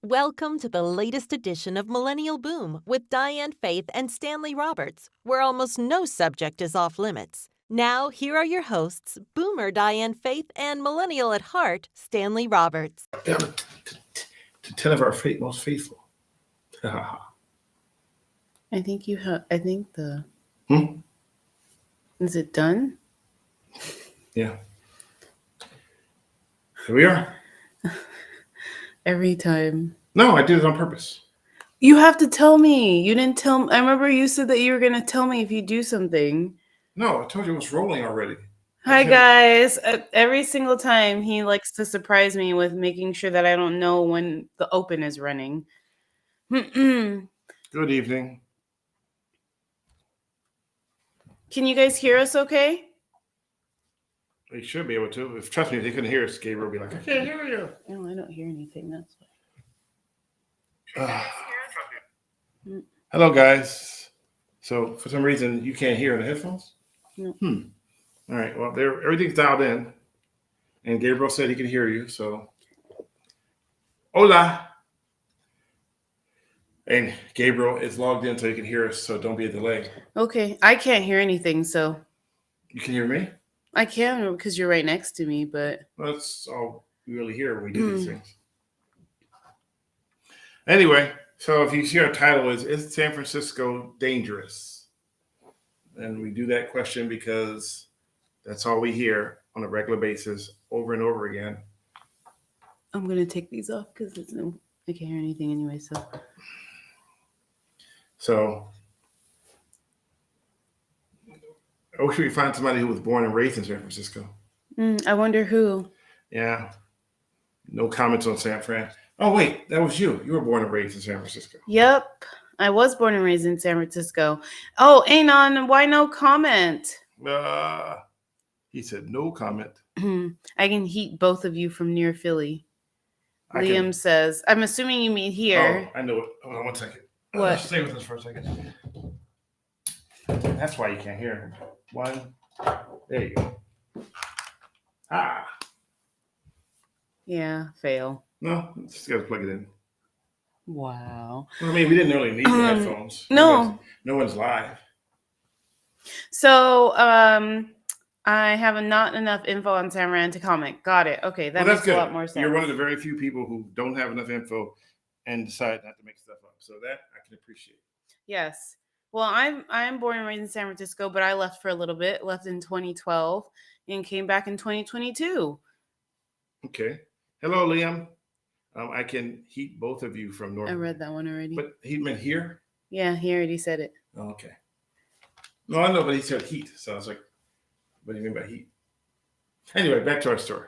Welcome to the latest edition of Millennial Boom with Diane Faith and Stanley Roberts, where almost no subject is off limits. Now, here are your hosts, Boomer Diane Faith and Millennial at heart, Stanley Roberts. Down to 10 of our most faithful. I think you have. I think the. Is it done? Yeah. Here we are. Every time. No, I did it on purpose. You have to tell me. You didn't tell me. I remember you said that you were going to tell me if you do something. No, I told you it was rolling already. Hi, guys. Every single time he likes to surprise me with making sure that I don't know when the open is running. Good evening. Can you guys hear us okay? They should be able to. Trust me, if they couldn't hear us, Gabriel would be like, I can't hear you. No, I don't hear anything. That's why. Hello, guys. So, for some reason, you can't hear in the headphones? No. All right. Well, everything's dialed in. And Gabriel said he could hear you. So, hola. And Gabriel is logged in so he can hear us. So, don't be a delay. Okay. I can't hear anything, so. You can hear me? I can because you're right next to me, but. Well, that's all we really hear when we do these things. Anyway, so if you see our title is San Francisco dangerous? And we do that question because that's all we hear on a regular basis over and over again. I'm going to take these off because I can't hear anything anyway, So I wish we could find somebody who was born and raised in San Francisco. I wonder who. Yeah. No comments on San Fran. Oh, wait, that was you. You were born and raised in San Francisco. Yep. I was born and raised in San Francisco. Oh, Anon, why no comment? He said no comment. I can heat both of you from near Philly. Liam says, I'm assuming you mean here. Oh, I know it. Hold on 1 second. What? Stay with us for a second. That's why you can't hear him. One. There you go. Ah. Yeah, fail. No, just got to plug it in. Wow. I mean, we didn't really need the headphones. No. No one's live. So, I have not enough info on San Fran to comment. Got it. Okay, that makes a lot more sense. You're one of the very few people who don't have enough info and decide not to make stuff up. So that I can appreciate. Yes. Well, I'm born and raised in San Francisco, but I left for a little bit. Left in 2012 and came back in 2022. Okay. Hello, Liam. I can heat both of you from North. I read that one already. But he meant here? Yeah, he already said it. Oh, okay. No, I know, but he said heat. So I was like, what do you mean by heat? Anyway, back to our story.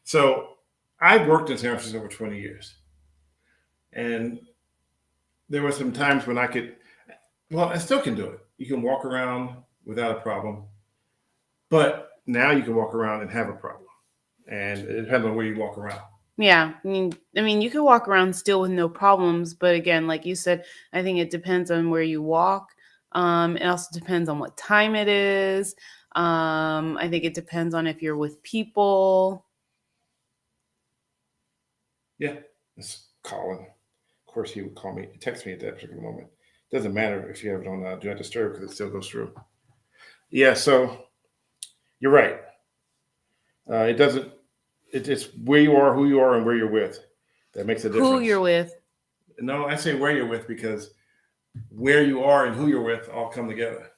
So I've worked in San Francisco for 20 years. And there were some times when I still can do it. You can walk around without a problem. But now you can walk around and have a problem. And it depends on where you walk around. Yeah. I mean, you can walk around still with no problems. But again, like you said, I think it depends on where you walk. It also depends on what time it is. I think it depends on if you're with people. Yeah, it's Colin. Of course, he would call me, text me at that particular moment. Doesn't matter if you have it on Do Not Disturb because it still goes through. Yeah, so you're right. It doesn't. It's where you are, who you are, and where you're with. That makes a difference. Who you're with. No, I say where you're with because where you are and who you're with all come together.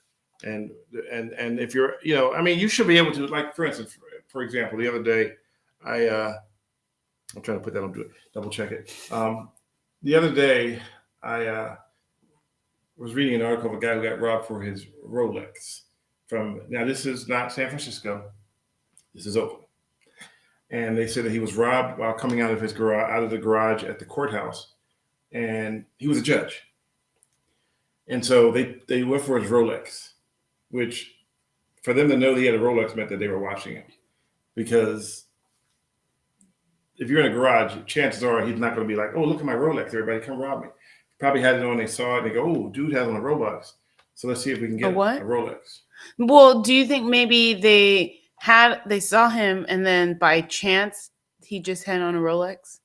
And if you're, you should be able to, like, for instance, for example, the other day, I'm trying to put that on, double check it. The other day, I was reading an article of a guy who got robbed for his Rolex. Now this is not San Francisco. This is Oakland. And they said that he was robbed while coming out of the garage at the courthouse. And he was a judge. And so they went for his Rolex, which for them to know that he had a Rolex meant that they were watching him. Because if you're in a garage, chances are he's not going to be like, oh, look at my Rolex, everybody come rob me. Probably had it on, they saw it, and they go, oh, dude has on a Rolex. So let's see if we can get a Rolex. Well, do you think maybe they saw him and then by chance he just had on a Rolex?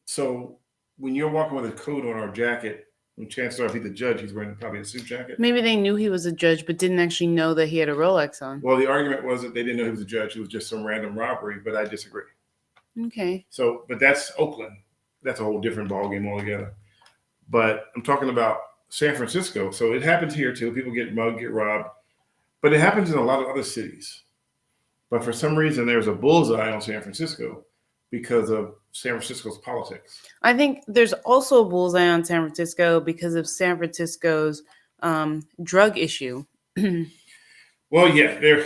So when you're walking with a coat on or a jacket, and chances are if he's the judge, he's wearing probably a suit jacket. Maybe they knew he was a judge, but didn't actually know that he had a Rolex on. Well, the argument was that they didn't know he was a judge. It was just some random robbery, but I disagree. Okay. So, but that's Oakland. That's a whole different ballgame altogether. But I'm talking about San Francisco. So it happens here too. People get mugged, get robbed. But it happens in a lot of other cities. But for some reason, there's a bullseye on San Francisco because of San Francisco's politics. I think there's also a bullseye on San Francisco because of San Francisco's drug issue. Well, yeah,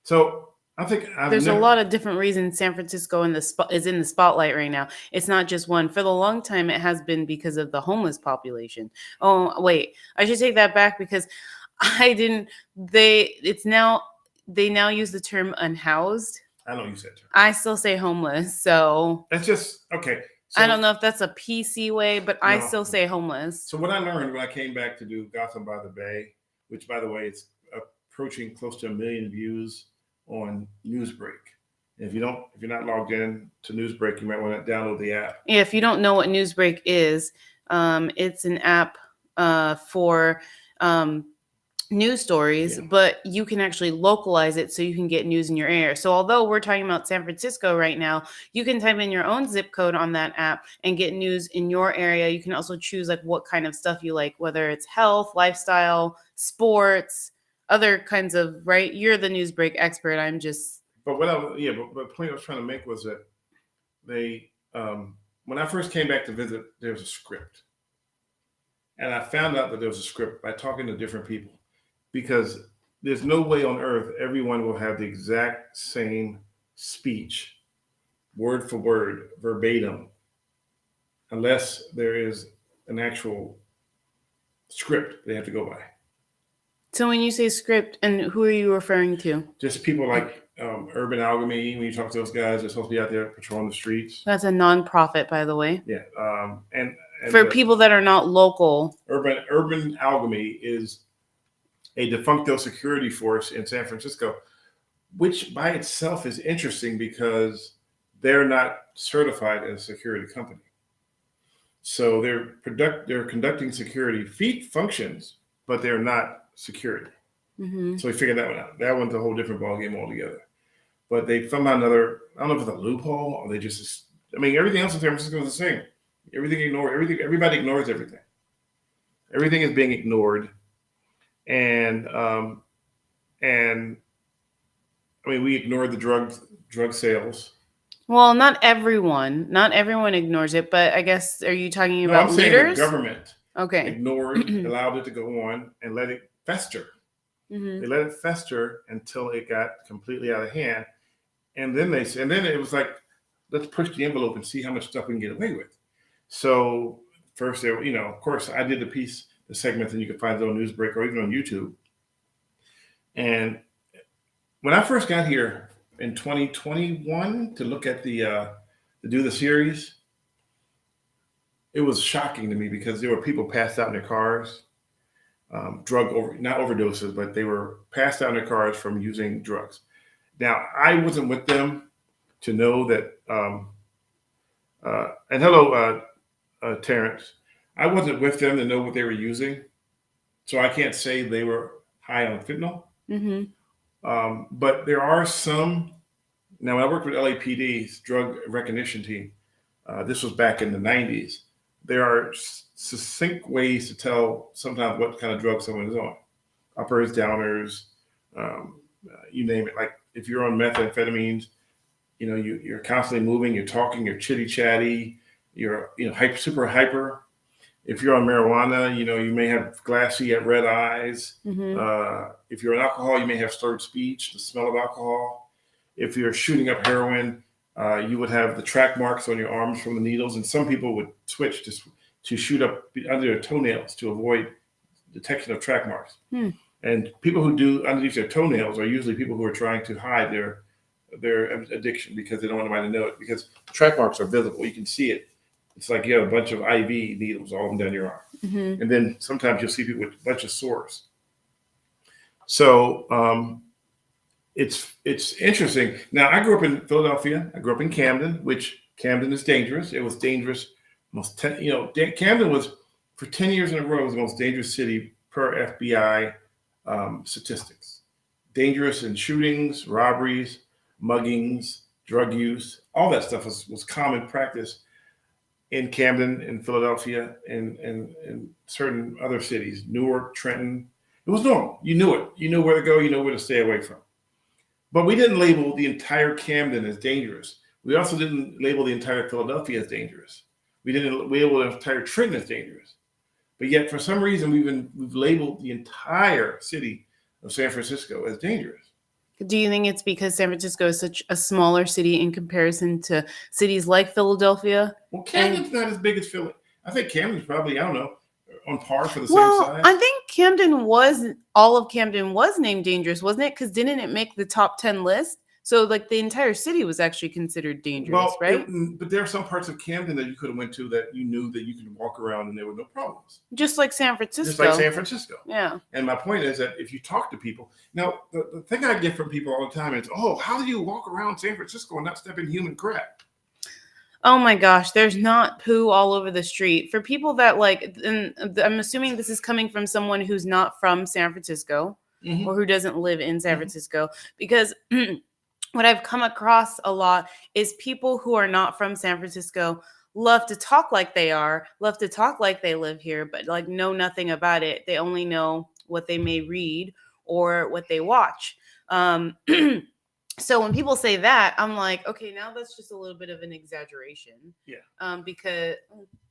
so I think there's a lot of different reasons San Francisco is in the spotlight right now. It's not just one. For the long time, it has been because of the homeless population. Oh, wait, I should take that back because they now use the term unhoused. I don't use that term. I still say homeless. So that's just okay. So, I don't know if that's a PC way, but no. I still say homeless. So what I learned when I came back to do Gotham by the Bay, which by the way, it's approaching close to 1 million views on Newsbreak. If you're not logged in to Newsbreak, you might want to download the app. Yeah, if you don't know what Newsbreak is, it's an app for news stories, but you can actually localize it so you can get news in your area. So although we're talking about San Francisco right now, you can type in your own zip code on that app and get news in your area. You can also choose like what kind of stuff you like, whether it's health, lifestyle, sports, other kinds of, right? You're the Newsbreak expert. I'm just. But but the point I was trying to make was that they, when I first came back to visit, there was a script. And I found out that there was a script by talking to different people. Because there's no way on earth everyone will have the exact same speech, word for word, verbatim, unless there is an actual script they have to go by. So when you say script, and who are you referring to? Just people like Urban Alchemy. When you talk to those guys, they're supposed to be out there patrolling the streets. That's a nonprofit, by the way. Yeah, and for people that are not local. Urban Alchemy is a defuncto security force in San Francisco, which by itself is interesting because they're not certified as a security company. So they're conducting security functions, but they're not security. Mm-hmm. So we figured that one out. That one's a whole different ballgame altogether. But they somehow another, I don't know if it's a loophole or they just, everything else in San Francisco is the same. Everybody ignores everything. Everything is being ignored. And we ignored the drug sales. Well, not everyone ignores it, but I guess, are you talking about I'm leaders? Saying the government ignored, allowed it to go on and let it fester. Mm-hmm. They let it fester until it got completely out of hand. And then it was like, let's push the envelope and see how much stuff we can get away with. So first, of course, I did the segment, and you can find it on Newsbreak or even on YouTube. And when I first got here in 2021 to look at to do the series, it was shocking to me because there were people passed out in their cars, not overdoses, but they were passed out in their cars from using drugs. Now, I wasn't with them to know that, and hello, Terrence. I wasn't with them to know what they were using, so I can't say they were high on fentanyl. Mm-hmm. But there are some. Now, when I worked with LAPD's drug recognition team, this was back in the 90s. There are succinct ways to tell sometimes what kind of drug someone is on. Uppers, downers, you name it. Like if you're on methamphetamines, you're constantly moving, you're talking, you're chitty chatty, you're super hyper. If you're on marijuana, you may have glassy at red eyes. Mm-hmm. If you're on alcohol, you may have slurred speech, the smell of alcohol. If you're shooting up heroin, you would have the track marks on your arms from the needles. And some people would switch to shoot up under their toenails to avoid detection of track marks. And people who do underneath their toenails are usually people who are trying to hide their addiction because they don't want anybody to know it, because track marks are visible. You can see it. It's like you have a bunch of IV needles all them down your arm. Mm-hmm. And then sometimes you'll see people with a bunch of sores. So it's interesting. Now, I grew up in Philadelphia. I grew up in Camden, which Camden is dangerous. It was dangerous Camden was for 10 years in a row was the most dangerous city per FBI statistics. Dangerous in shootings, robberies, muggings, drug use, all that stuff was common practice in Camden, in Philadelphia, and certain other cities, Newark, Trenton. It was normal. You knew it. You knew where to go. You knew where to stay away from. But we didn't label the entire Camden as dangerous. We also didn't label the entire Philadelphia as dangerous. We didn't label the entire Trenton as dangerous. But yet, for some reason, we've labeled the entire city of San Francisco as dangerous. Do you think it's because San Francisco is such a smaller city in comparison to cities like Philadelphia? Well, Camden's not as big as Philly. I think Camden's probably, I don't know, on par for the same size. I think all of Camden was named dangerous, wasn't it? Because didn't it make the top 10 list? So like the entire city was actually considered dangerous, right? But there are some parts of Camden that you could have went to that you knew that you could walk around and there were no problems. Just like San Francisco. Just like San Francisco. Yeah. And my point is that if you talk to people, now the thing I get from people all the time is, oh, how do you walk around San Francisco and not step in human crap? Oh my gosh, there's not poo all over the street. For people that and I'm assuming this is coming from someone who's not from San Francisco or who doesn't live in San Francisco, because what I've come across a lot is people who are not from San Francisco love to talk like they are, love to talk like they live here, but like know nothing about it. They only know what they may read or what they watch. So when people say that, I'm like, okay, now that's just a little bit of an exaggeration. Yeah. Because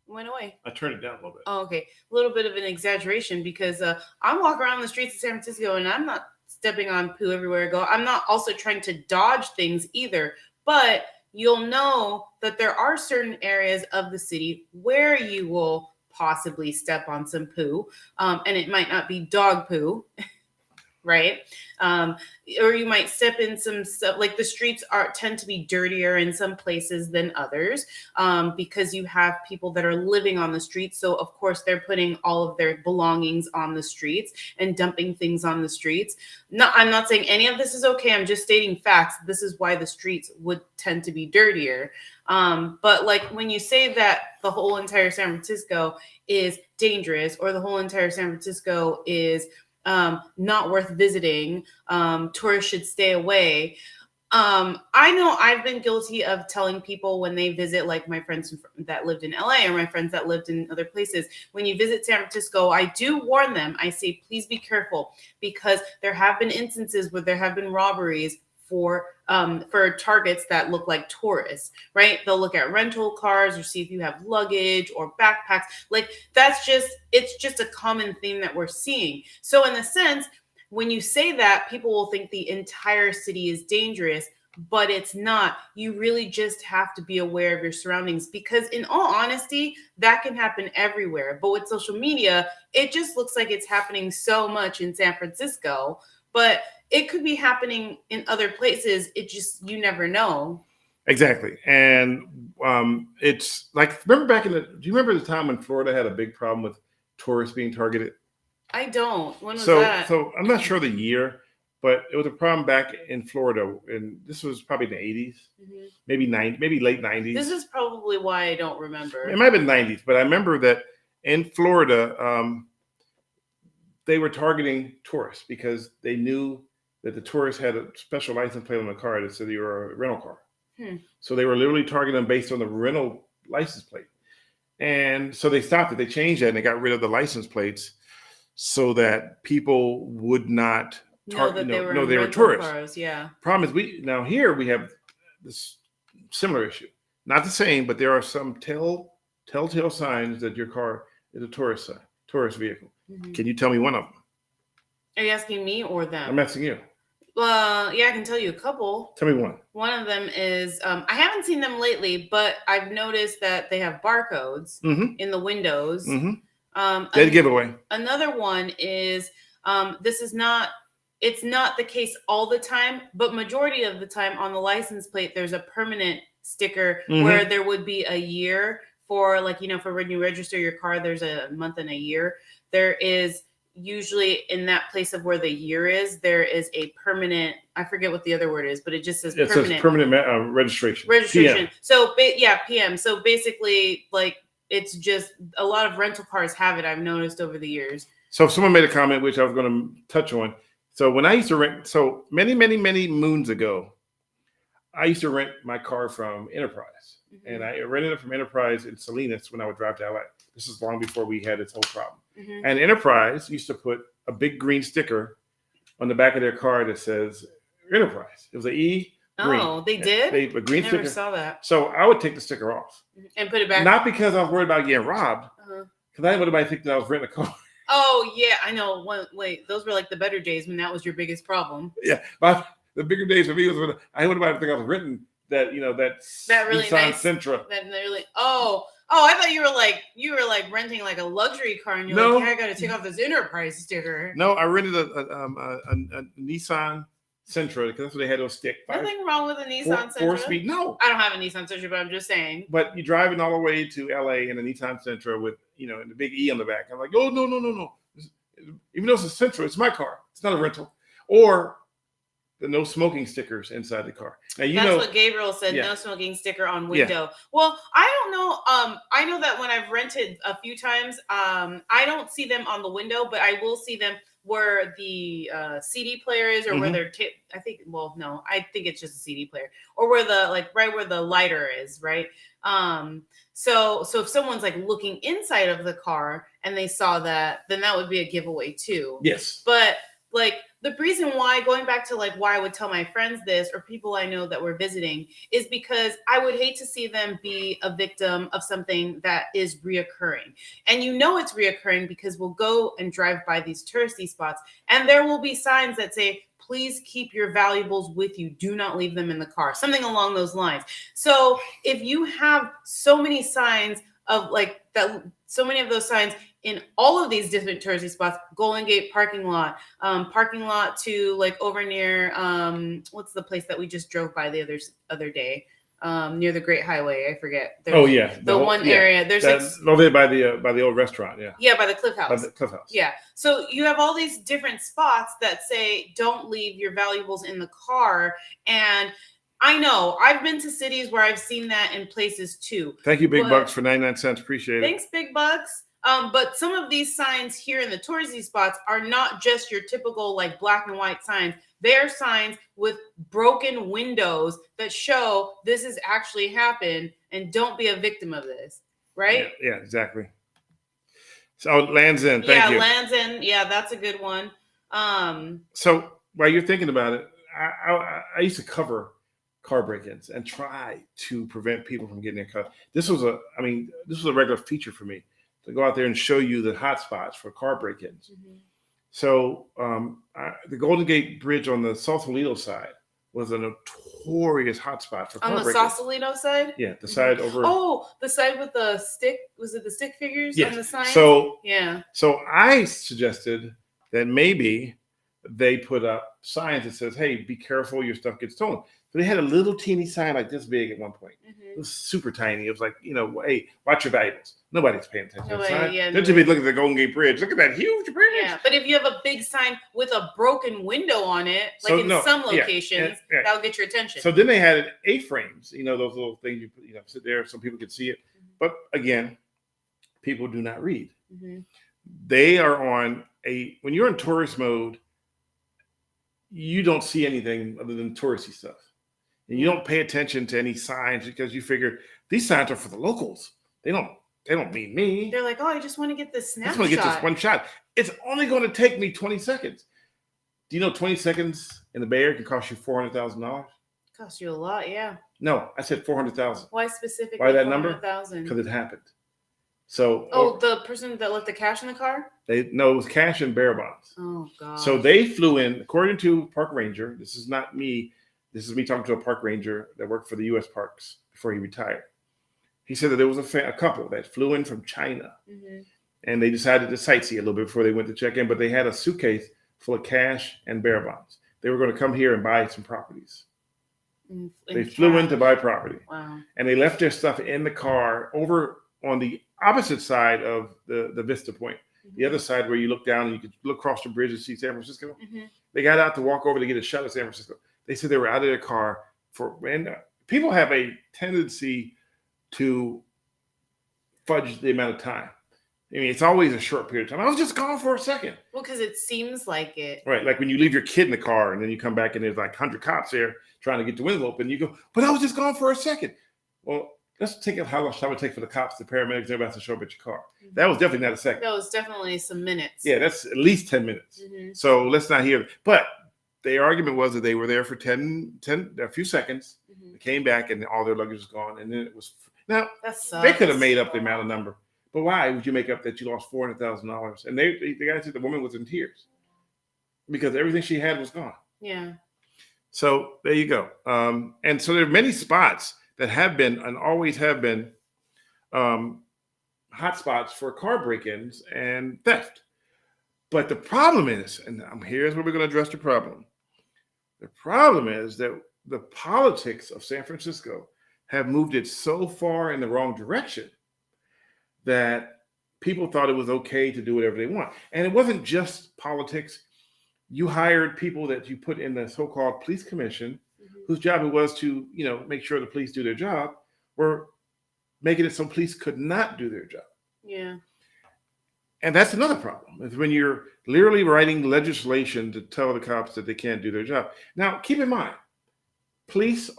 went away. I turned it down a little bit. Oh, okay. A little bit of an exaggeration because I'm walking around the streets of San Francisco and I'm not stepping on poo everywhere I go. I'm not also trying to dodge things either, but you'll know that there are certain areas of the city where you will possibly step on some poo, and it might not be dog poo, right? Or you might step in some stuff, like the streets tend to be dirtier in some places than others, because you have people that are living on the streets. So of course they're putting all of their belongings on the streets and dumping things on the streets. No, I'm not saying any of this is okay. I'm just stating facts. This is why the streets would tend to be dirtier. But like when you say that the whole entire San Francisco is dangerous, or the whole entire San Francisco is not worth visiting, tourists should stay away. I know I've been guilty of telling people when they visit, like my friends that lived in LA or my friends that lived in other places, when you visit San Francisco, I do warn them. I say, please be careful, because there have been instances where there have been robberies for targets that look like tourists, right? They'll look at rental cars or see if you have luggage or backpacks. Like it's just a common theme that we're seeing. So in a sense, when you say that, people will think the entire city is dangerous, but it's not. You really just have to be aware of your surroundings, because in all honesty, that can happen everywhere. But with social media, it just looks like it's happening so much in San Francisco, but it could be happening in other places. You never know. Exactly. And it's like, do you remember the time when Florida had a big problem with tourists being targeted? I don't. When was that? So I'm not sure the year, but it was a problem back in Florida. And this was probably in the 80s, maybe late 90s. This is probably why I don't remember. It might have been 90s, but I remember that in Florida, they were targeting tourists because they knew that the tourists had a special license plate on the car that said you were a rental car. So they were literally targeting them based on the rental license plate. And so they stopped it. They changed that and they got rid of the license plates so that people would not know they were tourists. Cars, yeah. Problem is, here we have this similar issue. Not the same, but there are some telltale signs that your car is a tourist vehicle. Can you tell me one of them? Are you asking me or them? I'm asking you. Well, yeah, I can tell you a couple. Tell me one. One of them is, I haven't seen them lately, but I've noticed that they have barcodes in the windows. Dead giveaway. Another one is, it's not the case all the time, but majority of the time on the license plate, there's a permanent sticker where there would be a year for, like, for when you register your car, there's a month and a year. There is usually in that place of where the year is, there is a permanent, I forget what the other word is, but it just says permanent. It says permanent registration. PM. So, PM. So basically, like, It's just a lot of rental cars have it. I've noticed over the years. So someone made a comment, which I was going to touch on. So when I used to rent, so many moons ago, I used to rent my car from Enterprise. Mm-hmm. And I rented it from Enterprise in Salinas when I would drive to LA. This is long before we had this whole problem. Mm-hmm. And Enterprise used to put a big green sticker on the back of their car that says Enterprise. It was an E green. Oh, they did? A green I sticker. never saw that. So I would take the sticker off. And put it back. Not because I was worried about getting robbed, because I didn't want anybody to think that I was renting a car. Oh, yeah, I know. Wait, those were like the better days when that was your biggest problem. Yeah, but the bigger days for me was when I didn't want anybody to think I was renting that, that really Nissan nice Sentra. That really. Oh, I thought you were like renting like a luxury car, and you're No. like, yeah, I got to take off this Enterprise sticker. No, I rented a Nissan Sentra because that's what they had those stick. Nothing wrong with a Nissan Sentra. 4-speed. No, I don't have a Nissan Sentra, but I'm just saying. but you're driving all the way to LA in a Nissan Sentra with and the big E on the back. I'm like, oh no. Even though it's a Sentra, it's my car. It's not a rental. Or the no smoking stickers inside the car. Now That's what Gabriel said. Yeah. No smoking sticker on window. Yeah. Well, I don't know. I know that when I've rented a few times, I don't see them on the window, but I will see them where the CD player is, or where they're I think it's just a CD player, or where the right where the lighter is, right? So if someone's like looking inside of the car and they saw that, then that would be a giveaway too. Yes. But the reason why, going back to why I would tell my friends this, or people I know that were visiting, is because I would hate to see them be a victim of something that is reoccurring. And it's reoccurring because we'll go and drive by these touristy spots, and there will be signs that say, please keep your valuables with you. Do not leave them in the car. Something along those lines. So if you have so many signs of that, so many of those signs in all of these different touristy spots, Golden Gate parking lot to over near, what's the place that we just drove by the other day? Near the Great Highway, I forget. There's the one area. There's over there by the old restaurant. Yeah. Yeah, by the Cliff House. By the Cliff House. Yeah. So you have all these different spots that say don't leave your valuables in the car, and I know I've been to cities where I've seen that in places too. Thank you, Big Bucks, for 99 cents. Appreciate it. Thanks, Big Bucks. But some of these signs here in the touristy spots are not just your typical black and white signs. They're signs with broken windows that show this has actually happened, and don't be a victim of this, right? Yeah, exactly. So Lands End, thank you. Yeah, Lands End. Yeah, that's a good one. So while you're thinking about it, I used to cover car break-ins and try to prevent people from getting their car. This was a regular feature for me, to go out there and show you the hot spots for car break-ins. Mm-hmm. So the Golden Gate Bridge on the Sausalito side was a notorious hotspot for car break-ins. On the Sausalito side? Yeah, the side over. Oh, the side with the stick. Was it the stick figures on the sign? So I suggested that maybe they put up signs that says, "Hey, be careful, your stuff gets stolen." So they had a little teeny sign like this big at one point. Mm-hmm. It was super tiny. It was like, hey, watch your valuables. Nobody's paying attention to the sign. They're too busy looking at the Golden Gate Bridge. Look at that huge bridge. Yeah, but if you have a big sign with a broken window on it, some locations, that'll get your attention. So then they had A-frames, those little things you sit there so people could see it. Mm-hmm. But again, people do not read. Mm-hmm. They are on when you're in tourist mode, you don't see anything other than touristy stuff. And you don't pay attention to any signs because you figure these signs are for the locals. They don't mean me. They're like, I just want to get this snapshot. I just want to get this one shot. It's only going to take me 20 seconds. Do you know 20 seconds in the Bay Area can cost you $400,000? Cost you a lot, yeah. No, I said 400,000. Why specifically? Why that number? 400,000? Because it happened. So. The person that left the cash in the car? It was cash and bearer bonds. Oh God. So they flew in, according to Park Ranger. This is not me. This is me talking to a park ranger that worked for the U.S. Parks before he retired. He said that there was a couple that flew in from China, and they decided to sightsee a little bit before they went to check in, but they had a suitcase full of cash and bearer bonds. They were going to come here and buy some properties. They flew in to buy property. Wow. And they left their stuff in the car over on the opposite side of the Vista Point, the other side where you look down and you could look across the bridge and see San Francisco. Mm-hmm. They got out to walk over to get a shot of San Francisco. They said they were out of their car and people have a tendency to fudge the amount of time. I mean, it's always a short period of time. I was just gone for a second. Well, because it seems like it. Right. Like when you leave your kid in the car and then you come back and there's like 100 cops there trying to get the window open. You go, but I was just gone for a second. Well, let's take it how long time it take for the cops, the paramedics, everybody to show up at your car. That was definitely not a second. That was definitely some minutes. Yeah, that's at least 10 minutes. So let's not hear. But their argument was that they were there for a few seconds. They came back and all their luggage was gone. And then it was. Now, they could have made up the amount of number. But why would you make up that you lost $400,000? And the guy said the woman was in tears because everything she had was gone. Yeah. So there you go. And so there are many spots that have been and always have been hot spots for car break-ins and theft. But the problem is, and here's where we're going to address the problem. The problem is that the politics of San Francisco have moved it so far in the wrong direction that people thought it was okay to do whatever they want. And it wasn't just politics. You hired people that you put in the so-called police commission, whose job it was to, make sure the police do their job, were making it so police could not do their job. Yeah. And that's another problem, is when you're literally writing legislation to tell the cops that they can't do their job. Now, keep in mind, police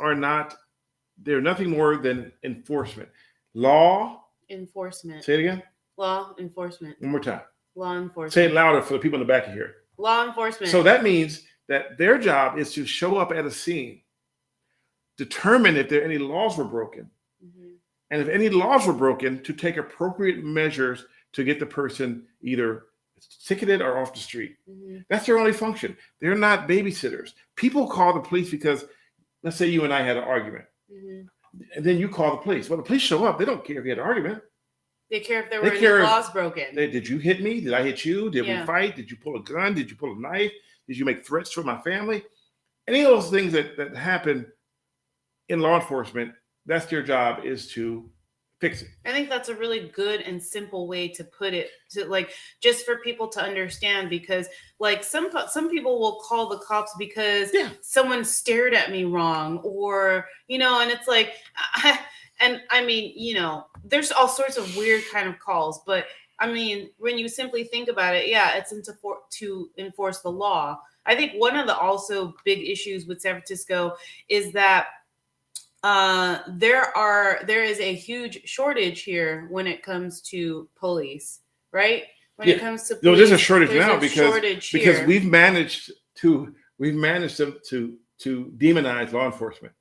they're nothing more than enforcement. Law enforcement. Say it again. Law enforcement. One more time. Law enforcement. Say it louder for the people in the back of here. Law enforcement. So that means that their job is to show up at a scene, determine if any laws were broken, and if any laws were broken, to take appropriate measures to get the person either ticketed or off the street. That's their only function. They're not babysitters. People call the police because, let's say you and I had an argument. And then you call the police. Well, the police show up. They don't care if you had an argument. They care if there were any laws broken. Did you hit me? Did I hit you? Did we fight? Did you pull a gun? Did you pull a knife? Did you make threats for my family? Any of those things that happen in law enforcement, that's their job, is to fix it. I think that's a really good and simple way to put it, to just for people to understand, because some people will call the cops because someone stared at me wrong, or and it's like, and I mean, there's all sorts of weird kind of calls, but I mean, when you simply think about it, it's to enforce the law. I think one of the also big issues with San Francisco is that there is a huge shortage here when it comes to police, right? When it comes to police, there's a shortage now because we've managed to demonize law enforcement.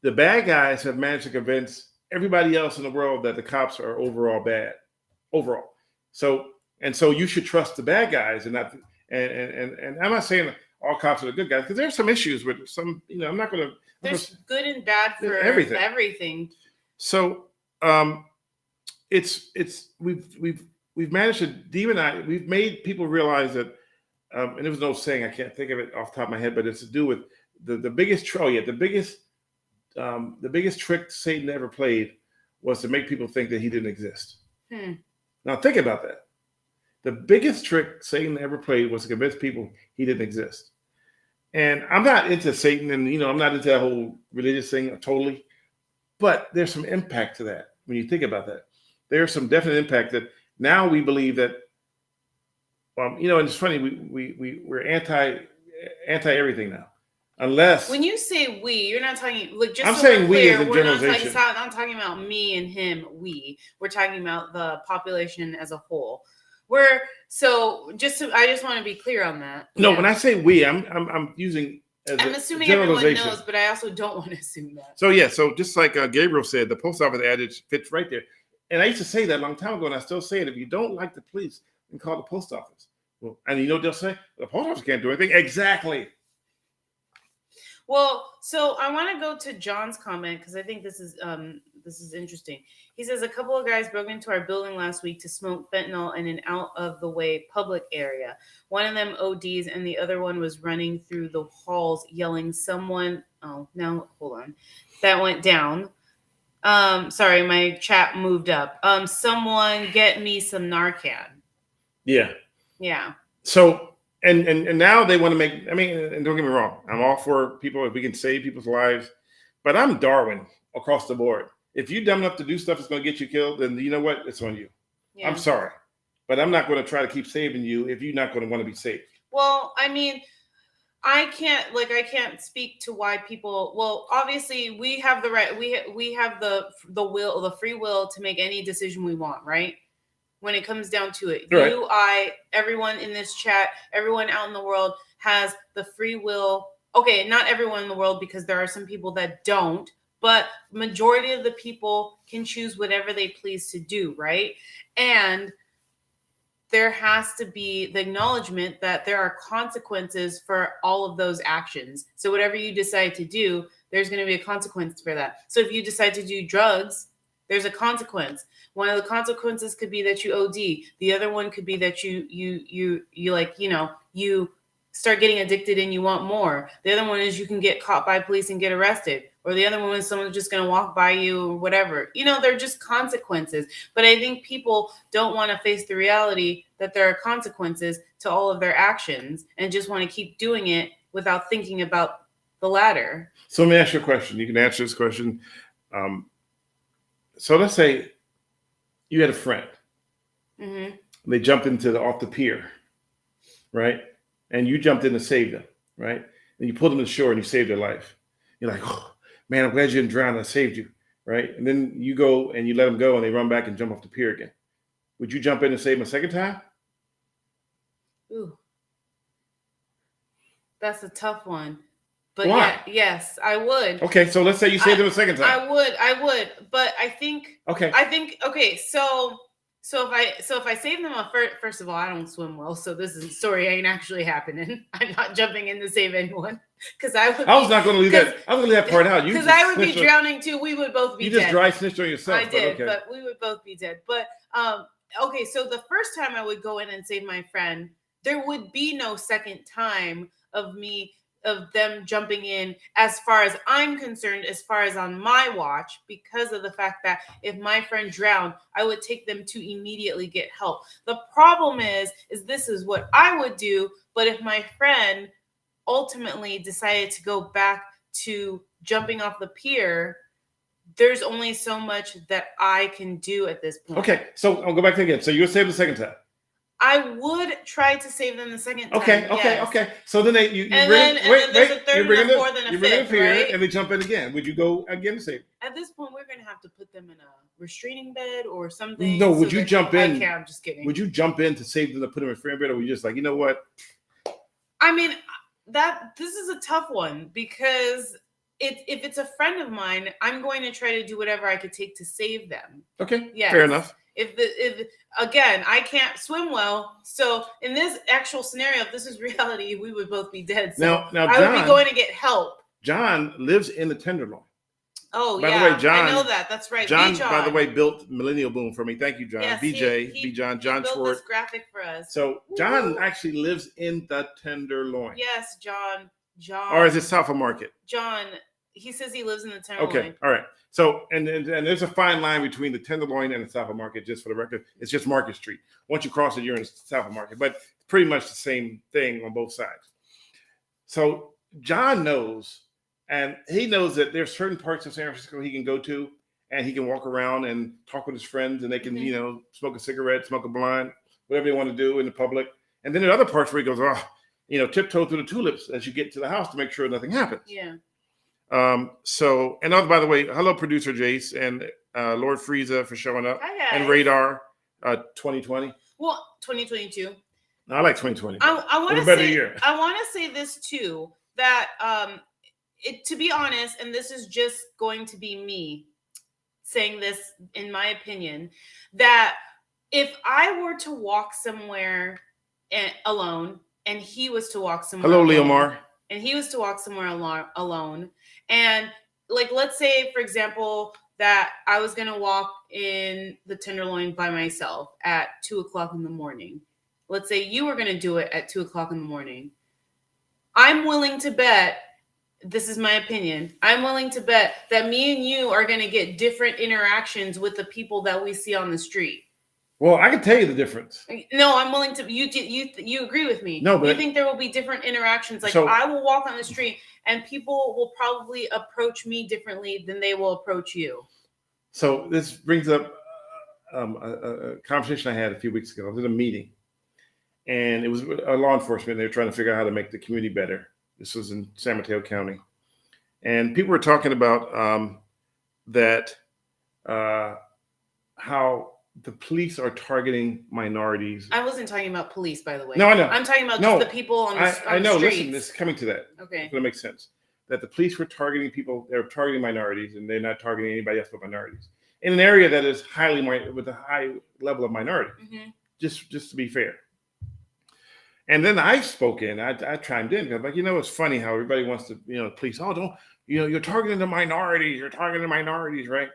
The bad guys have managed to convince everybody else in the world that the cops are overall bad. So you should trust the bad guys and not. And I'm not saying all cops are the good guys, because there's some issues with some. I'm not going to. There's good and bad for everything. So we've managed to demonize. We've made people realize that, and there was no saying, I can't think of it off the top of my head, but it's to do with the biggest the biggest trick Satan ever played was to make people think that he didn't exist. Now think about that. The biggest trick Satan ever played was to convince people he didn't exist. And I'm not into Satan, and I'm not into that whole religious thing totally, but there's some impact to that when you think about that. There's some definite impact that now we believe that. And it's funny, we're anti everything now, unless when you say we, you're not talking. I'm saying we as a generalization. I'm not talking about me and him. We're talking about the population as a whole. I just want to be clear on that. No, when I say we, I'm using as I'm assuming everyone knows, but I also don't want to assume that. So just like Gabriel said, the post office adage fits right there. And I used to say that a long time ago, and I still say it. If you don't like the police, then call the post office. Well, and you know what they'll say? The post office can't do anything. Exactly. Well, so I want to go to John's comment, because I think this is interesting. He says a couple of guys broke into our building last week to smoke fentanyl in an out of the way public area. One of them ODs and the other one was running through the halls yelling someone. Oh, no, hold on. That went down. Sorry, my chat moved up. Someone get me some Narcan. Yeah. Yeah. So and now they want to make, and don't get me wrong, I'm all for people if we can save people's lives, but I'm Darwin across the board. If you're dumb enough to do stuff that's going to get you killed, then you know what? It's on you. Yeah. I'm sorry, but I'm not going to try to keep saving you if you're not going to want to be saved. Well, I mean, I can't speak to why people. Well, obviously, we have the right. We have the free will to make any decision we want, right? When it comes down to it, right. You, I, everyone in this chat, everyone out in the world has the free will. Okay, not everyone in the world, because there are some people that don't, but majority of the people can choose whatever they please to do, right? And there has to be the acknowledgement that there are consequences for all of those actions. So whatever you decide to do, there's going to be a consequence for that. So if you decide to do drugs, there's a consequence. One of the consequences could be that you OD. The other one could be that you start getting addicted and you want more. The other one is you can get caught by police and get arrested. Or the other one is someone's just going to walk by you or whatever. They're just consequences. But I think people don't want to face the reality that there are consequences to all of their actions and just want to keep doing it without thinking about the latter. So let me ask you a question. You can answer this question. So let's say you had a friend. Mm-hmm. They jumped off the pier, right? And you jumped in to save them, right? And you pulled them to shore and you saved their life. You're like, oh, man, I'm glad you didn't drown. I saved you, right? And then you go and you let them go and they run back and jump off the pier again. Would you jump in and save them a second time? Ooh, that's a tough one. But why? Yes, I would. Okay, so let's say you saved them a second time. I would. But I think. Okay. So if I save them first of all, I don't swim well, so this story ain't actually happening. I'm not jumping in to save anyone because I was not going to leave that. I was going to leave that part out. Because I would be drowning too. We would both be dead. You just dry snitched on yourself. I did, but we would both be dead. But okay, so the first time I would go in and save my friend, there would be no second time of them jumping in, as far as I'm concerned, as far as on my watch, because of the fact that if my friend drowned, I would take them to immediately get help. The problem is this is what I would do, but if my friend ultimately decided to go back to jumping off the pier, there's only so much that I can do at this point. Okay, so I'll go back to again. So you'll save the second time. I would try to save them the second time. Okay. So then you there's a third and a fourth and a fifth, right? And they jump in again. Would you go again to save them? At this point, we're going to have to put them in a restraining bed or something. No, would you jump in? I'm just kidding. Would you jump in to save them to put them in a restraining bed, or were you just like, you know what? I mean, this is a tough one because if it's a friend of mine, I'm going to try to do whatever I could take to save them. Okay, yes. Fair enough. If again, I can't swim well, so in this actual scenario, if this is reality, we would both be dead. So now, I would be going to get help. John lives in the Tenderloin. Oh, by the way, John, I know that. That's right. John, by the way, built Millennial Boom for me. Thank you, John. Yes, BJ, John built Schwartz. this graphic for us. So John actually lives in the Tenderloin. Yes, John. Or is it South of Market? John. He says he lives in the Tenderloin. Okay, all right. So, and there's a fine line between the Tenderloin and the South of Market, just for the record. It's just Market Street. Once you cross it, you're in the South of Market. But it's pretty much the same thing on both sides. So John knows, and he knows that there's certain parts of San Francisco he can go to, and he can walk around and talk with his friends, and they can, smoke a cigarette, smoke a blunt, whatever they want to do in the public. And then there are other parts where he goes, tiptoe through the tulips as you get to the house to make sure nothing happens. Yeah. So, and by the way, hello, producer Jace and Lord Frieza for showing up. Hi, guys. And Radar 2020. Well, 2022. No, I like 2020. I want to better year. I want to say this too, that to be honest, and this is just going to be me saying this in my opinion, that if I were to walk somewhere alone and he was to walk somewhere hello, alone, Leomar. And he was to walk somewhere alone. And like, let's say, for example, that I was going to walk in the Tenderloin by myself at 2:00 in the morning. Let's say you were going to do it at 2:00 in the morning. I'm willing to bet, this is my opinion, I'm willing to bet that me and you are going to get different interactions with the people that we see on the street. Well, I can tell you the difference. No, I'm willing to. You agree with me? No, but you think there will be different interactions. Like, I will walk on the street, and people will probably approach me differently than they will approach you. So this brings up a conversation I had a few weeks ago. I was in a meeting, and it was law enforcement. They were trying to figure out how to make the community better. This was in San Mateo County, and people were talking about that how the police are targeting minorities. I wasn't talking about police, by the way. No, I know. I'm talking about just the people on the I know. streets. Listen, this is coming to that. Okay. It's going to make sense. That the police were targeting people. They're targeting minorities, and they're not targeting anybody else but minorities in an area that is with a high level of minority. Mm-hmm. Just to be fair. And then I spoke in. I chimed in because, like, it's funny how everybody wants to, police. Oh, don't, you're targeting the minorities. You're targeting the minorities, right?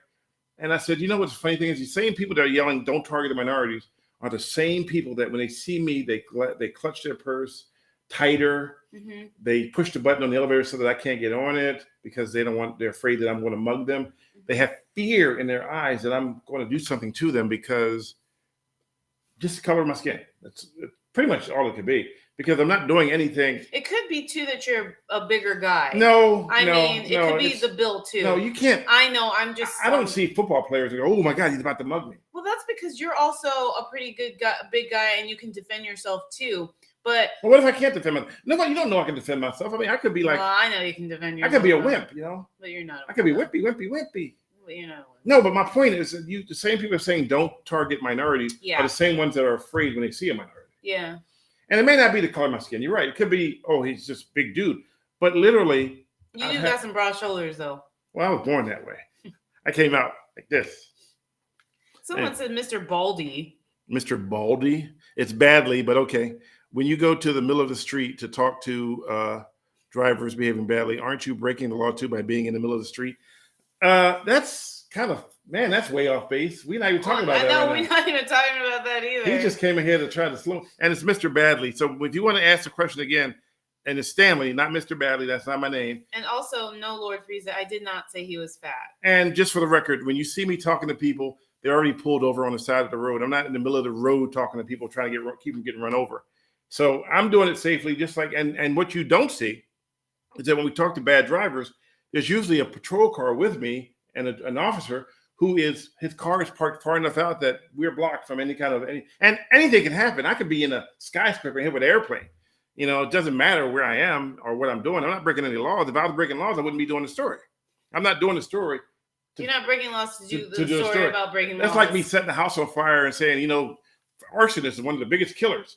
And I said, what's the funny thing is, the same people that are yelling, "Don't target the minorities," are the same people that when they see me, they clutch their purse tighter. Mm-hmm. They push the button on the elevator so that I can't get on it because they're afraid that I'm going to mug them. Mm-hmm. They have fear in their eyes that I'm going to do something to them because just the color of my skin. That's pretty much all it could be, because I'm not doing anything. It could be too that you're a bigger guy. No, it could be the build too. No, you can't. I know. I don't see football players go, "Oh my God, he's about to mug me." Well, that's because you're also a pretty good guy, big guy, and you can defend yourself too. But what if I can't defend myself? No, you don't know I can defend myself. I mean, I could be like. Well, I know you can defend yourself. I could be a wimp, But you're not. I could be wimpy. But you're not a wimp. No, but my point is that the same people are saying don't target minorities are the same ones that are afraid when they see a minority. Yeah. And it may not be the color of my skin. You're right. It could be, he's just a big dude. But literally. You got some broad shoulders, though. Well, I was born that way. I came out like this. Someone said Mr. Baldy. Mr. Baldy? It's badly, but okay. When you go to the middle of the street to talk to drivers behaving badly, aren't you breaking the law too by being in the middle of the street? That's kind of, that's way off base. We're not even talking about that. No, we're not even talking about that either. He just came in here to try to slow. And it's Mr. Badley. So if you want to ask the question again, and it's Stanley, not Mr. Badley. That's not my name. And also, no, Lord Frieza, I did not say he was fat. And just for the record, when you see me talking to people, they're already pulled over on the side of the road. I'm not in the middle of the road talking to people trying to keep them getting run over. So I'm doing it safely, just like, and what you don't see is that when we talk to bad drivers, there's usually a patrol car with me and an officer who his car is parked far enough out that we're blocked from and anything can happen. I could be in a skyscraper and hit with an airplane. It doesn't matter where I am or what I'm doing. I'm not breaking any laws. If I was breaking laws, I wouldn't be doing the story. I'm not doing the story. You're not breaking laws to do the story about breaking laws. That's like me setting the house on fire and saying, arsonists is one of the biggest killers.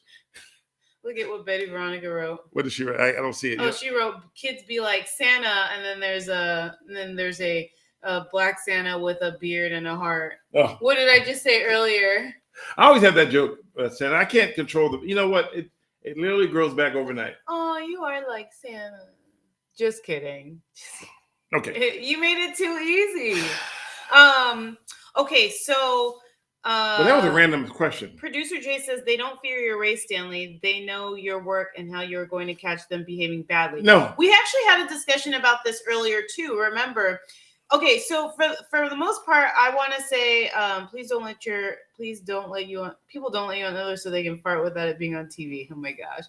Look at what Betty Veronica wrote. What did she write? I don't see it yet. She wrote, "Kids be like Santa," and then there's a black Santa with a beard and a heart. Oh. What did I just say earlier? I always have that joke, Santa. I can't control the. You know what? It literally grows back overnight. Oh, you are like Santa. Just kidding. Okay. You made it too easy. Okay, so. But that was a random question. Producer Jay says they don't fear your race, Stanley. They know your work and how you're going to catch them behaving badly. No. We actually had a discussion about this earlier too. Remember? Okay, so for the most part, I want to say, people don't let you on others so they can fart without it being on TV. Oh my gosh.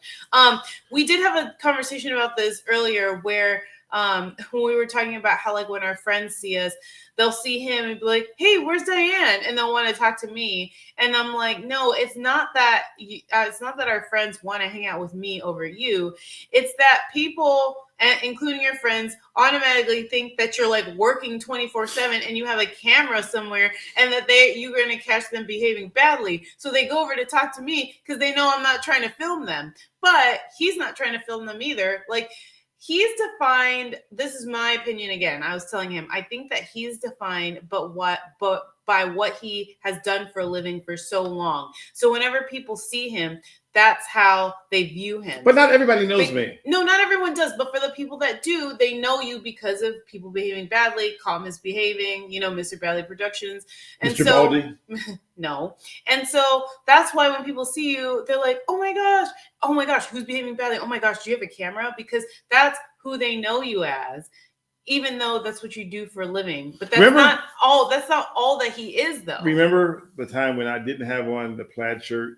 We did have a conversation about this earlier where when we were talking about how, like, when our friends see us, they'll see him and be like, "Hey, where's Diane?" And they'll want to talk to me. And I'm like, no, it's not that our friends want to hang out with me over you. It's that people, including your friends, automatically think that you're like working 24/7 and you have a camera somewhere and that you're going to catch them behaving badly. So they go over to talk to me because they know I'm not trying to film them. But he's not trying to film them either. Like, he's defined, this is my opinion again. I was telling him, I think that he's defined but by what he has done for a living for so long. So whenever people see him, that's how they view him. But not everybody knows me. No, not everyone does. But for the people that do, they know you because of people behaving badly, call misbehaving, Mr. Badly Productions. And Mr. Baldy? No. And so that's why when people see you, they're like, oh my gosh, who's behaving badly? Oh my gosh, do you have a camera? Because that's who they know you as, even though that's what you do for a living. But that's not all that he is, though. Remember the time when I didn't have on the plaid shirt?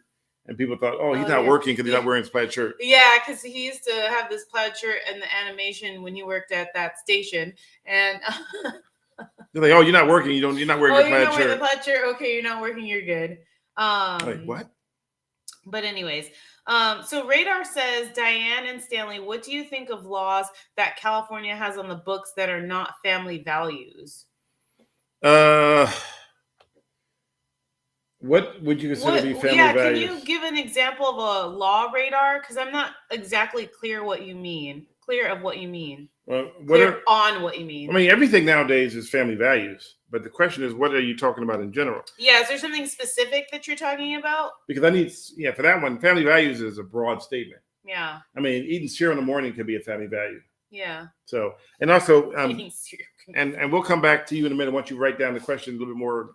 And people thought, he's not working because he's not wearing his plaid shirt. Yeah, because he used to have this plaid shirt and the animation when he worked at that station. And They're like, oh, you're not working. You're not wearing Oh, your you're plaid not wearing the shirt. plaid shirt. Okay, you're not working. You're good. Like what? But anyways, so Radar says, Diane and Stanley, what do you think of laws that California has on the books that are not family values? What would you consider to be family values? Can you give an example of a law, Radar? Because I'm not exactly clear what you mean. Clear of what you mean. Well, on what you mean. I mean, everything nowadays is family values, but the question is, what are you talking about in general? Yeah, is there something specific that you're talking about? Because for that one, family values is a broad statement. Yeah. I mean, eating cereal in the morning could be a family value. Yeah. So, and also, Eating cereal. and we'll come back to you in a minute once you write down the question a little bit more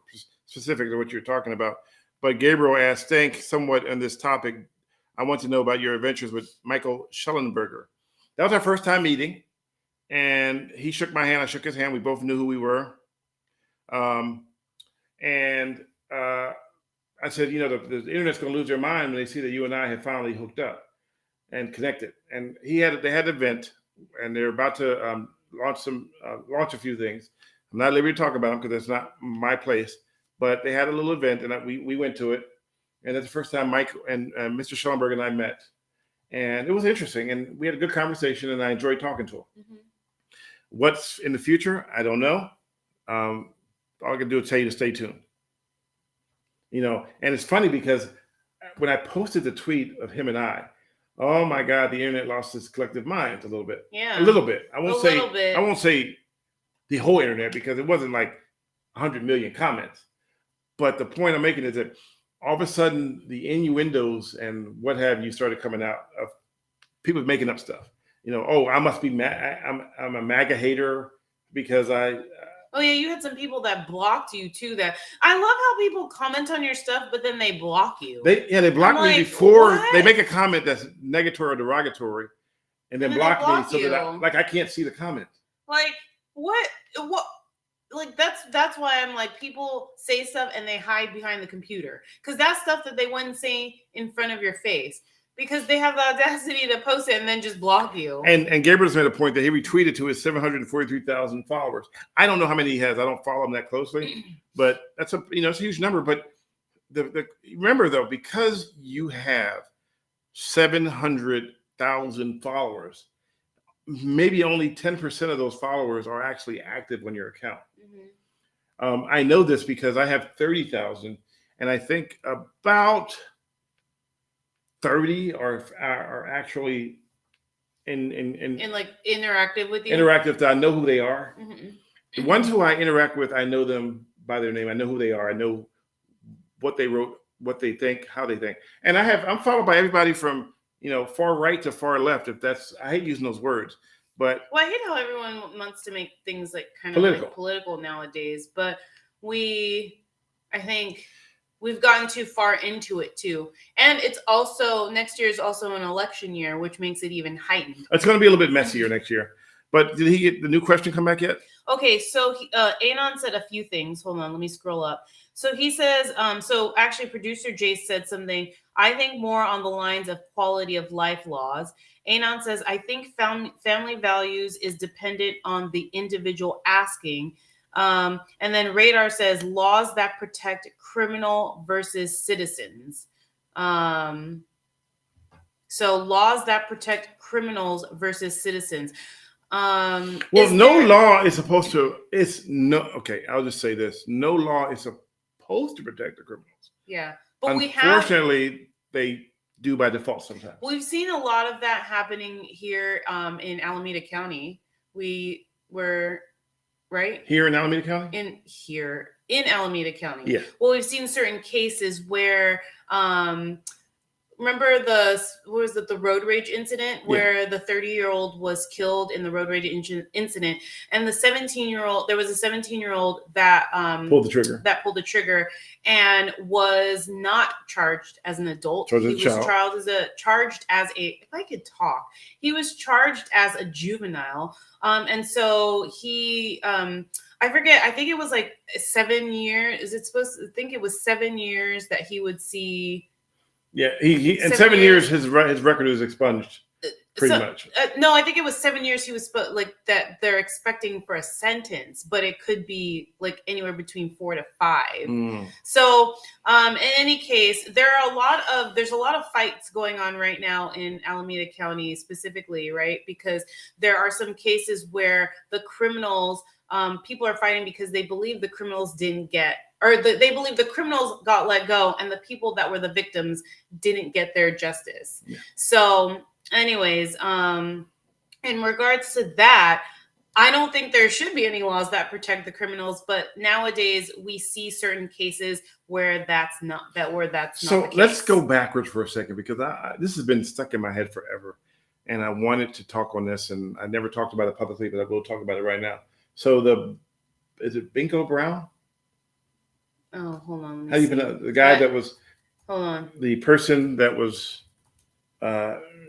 specific to what you're talking about. But Gabriel asked, "Thank somewhat on this topic. I want to know about your adventures with Michael Schellenberger." That was our first time meeting, and he shook my hand. I shook his hand. We both knew who we were. I said, the internet's going to lose their mind when they see that you and I have finally hooked up and connected. And they had an event, and they're about to launch a few things. I'm not at liberty to talk about them because that's not my place. But they had a little event, and we went to it. And that's the first time Mike and Mr. Schellenberg and I met. And it was interesting, and we had a good conversation, and I enjoyed talking to him. Mm-hmm. What's in the future? I don't know. All I can do is tell you to stay tuned. And it's funny because when I posted the tweet of him and I, oh my God, the internet lost its collective mind a little bit. Yeah, a little bit. I won't say the whole internet because it wasn't like 100 million comments. But the point I'm making is that all of a sudden the innuendos and what have you started coming out of people making up stuff. I must be I'm a MAGA hater because Oh yeah, you had some people that blocked you too. That I love how people comment on your stuff, but then they block you. They block me before they make a comment that's negatory or derogatory, and then block me so that I can't see the comment. Like what? Like that's why I'm like, people say stuff and they hide behind the computer because that's stuff that they wouldn't say in front of your face. Because they have the audacity to post it and then just block you. And Gabriel's made a point that he retweeted to his 743,000 followers. I don't know how many he has. I don't follow him that closely, but that's it's a huge number. But remember though, because you have 700,000 followers, maybe only 10% of those followers are actually active on your account. Mm-hmm. I know this because I have 30,000, and I think about 30 are actually in like interactive with you. Interactive that I know who they are. Mm-hmm. The ones who I interact with, I know them by their name. I know who they are. I know what they wrote, what they think, how they think. And I'm followed by everybody from far right to far left. I hate using those words, but I hate how everyone wants to make things like kind of like political nowadays. But I think we've gotten too far into it too. And it's also, next year is also an election year, which makes it even heightened. It's going to be a little bit messier next year. But did he get the new question come back yet? Okay, so Anon said a few things. Hold on, let me scroll up. So he says, so actually producer Jace said something, I think more on the lines of quality of life laws. Anon says, I think family values is dependent on the individual asking. And then Radar says laws that protect criminal versus citizens. So laws that protect criminals versus citizens. Law is supposed to. I'll just say this: no law is supposed to protect the criminals. Yeah, but unfortunately, they do by default sometimes. We've seen a lot of that happening here in Alameda County. We were. Right? Here in Alameda County? In Alameda County. Yeah. Well, we've seen certain cases where, remember the road rage incident where the 30-year-old was killed in the road rage incident, and there was a 17-year-old that pulled the trigger and was not charged as an adult. He was charged as he was charged as a juvenile. And so he, I forget, I think it was like 7 years. I think it was 7 years that he would see. Yeah, he in 7 years, his record is expunged. pretty much. No, I think it was 7 years he was like that they're expecting for a sentence, but it could be like anywhere between 4 to 5. So in any case, there's a lot of fights going on right now in Alameda County specifically, right? Because there are some cases where the criminals, people are fighting because they believe the criminals didn't get, or they believe the criminals got let go and the people that were the victims didn't get their justice. Yeah. So anyways, in regards to that, I don't think there should be any laws that protect the criminals, but nowadays we see certain cases where that's not the case. Let's go backwards for a second, because this has been stuck in my head forever, and I wanted to talk on this, and I never talked about it publicly, but I will talk about it right now. So is it Binko Brown? Oh, hold on. How do you pronounce the guy that was? Hold on. The person that was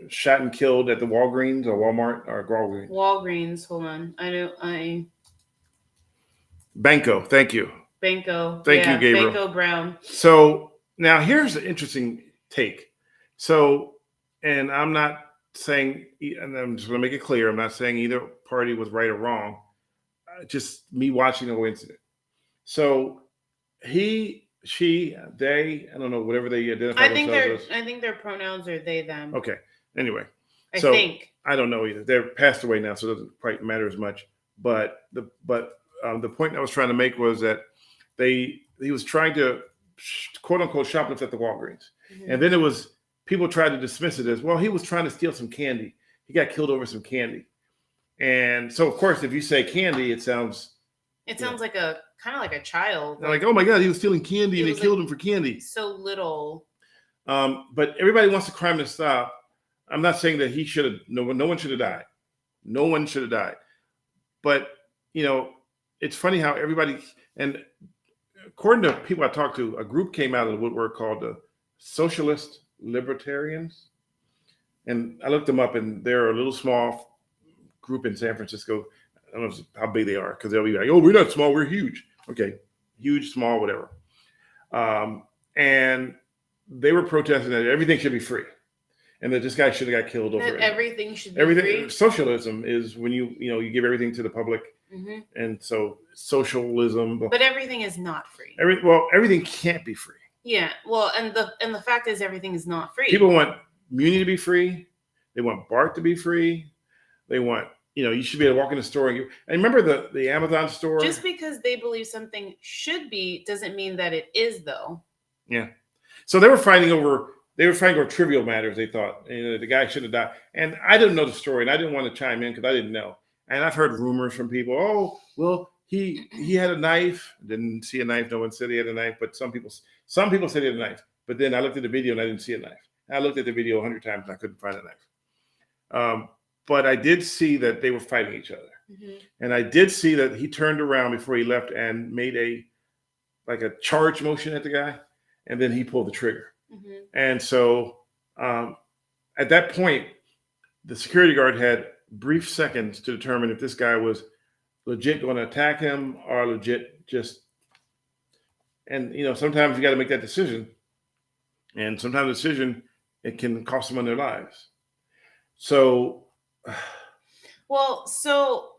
shot and killed at the Walgreens or Walmart or Walgreens. Walgreens. Hold on. Banco. Thank you. Banco. Thank you, Gabriel. Banco Brown. So now here's an interesting take. So, and I'm not saying, and I'm just going to make it clear, I'm not saying either party was right or wrong. Just me watching the whole incident. So he, she, they, I don't know, whatever they identify themselves as. I think their pronouns are they, them. Okay. Anyway. I think. I don't know either. They're passed away now, so it doesn't quite matter as much. But the point I was trying to make was that he was trying to quote unquote shoplift at the Walgreens. Mm-hmm. And then people tried to dismiss it as, well, he was trying to steal some candy. He got killed over some candy. And so, of course, if you say candy, it sounds like a kind of like a child. Like, oh my God, he was stealing candy and they killed him for candy. So little. But everybody wants the crime to stop. I'm not saying that he should have. No one should have died. No one should have died. But it's funny how everybody, and according to people I talked to, a group came out of the woodwork called the Socialist Libertarians, and I looked them up, and they're a little small group in San Francisco. I don't know how big they are, because they'll be like, oh, we're not small, we're huge. Okay, huge, small, whatever. And they were protesting that everything should be free, and that this guy should have got killed over it. Everything should be free. Socialism is when you give everything to the public, mm-hmm. And so socialism. But everything is not free. Everything can't be free. Yeah. Well, and the fact is, everything is not free. People want Muni to be free. They want BART to be free. They want, you should be able to walk in the store and remember the Amazon store? Just because they believe something should be doesn't mean that it is, though. Yeah. So they were fighting over trivial matters. They thought the guy should have died. And I didn't know the story, and I didn't want to chime in because I didn't know. And I've heard rumors from people, oh, well, he had a knife. Didn't see a knife. No one said he had a knife, but some people said he had a knife. But then I looked at the video and I didn't see a knife. I looked at the video 100 times and I couldn't find a knife. But I did see that they were fighting each other. Mm-hmm. And I did see that he turned around before he left and made a charge motion at the guy. And then he pulled the trigger. Mm-hmm. And so at that point, the security guard had brief seconds to determine if this guy was legit going to attack him or legit just. And, sometimes you got to make that decision. And sometimes the decision, it can cost someone their lives. So. Well, so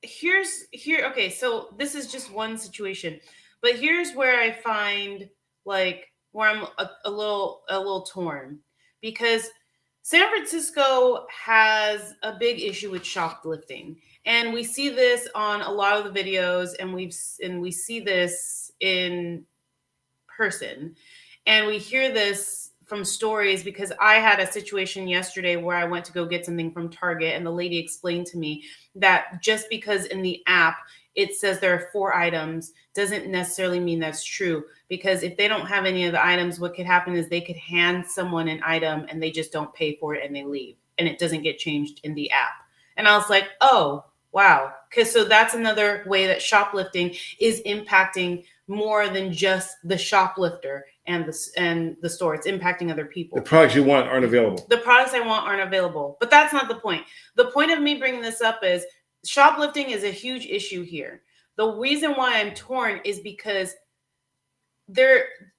okay, so this is just one situation, but here's where I find where I'm a little torn, because San Francisco has a big issue with shoplifting, and we see this on a lot of the videos, and we see this in person, and we hear this from stories, because I had a situation yesterday where I went to go get something from Target, and the lady explained to me that just because in the app it says there are 4 items doesn't necessarily mean that's true, because if they don't have any of the items, what could happen is they could hand someone an item and they just don't pay for it and they leave, and it doesn't get changed in the app. And I was like, oh, wow. Because so that's another way that shoplifting is impacting more than just the shoplifter and the store. It's impacting other people. The products you want aren't available. The products I want aren't available. But that's not the point. The point of me bringing this up is shoplifting is a huge issue here. The reason why I'm torn is because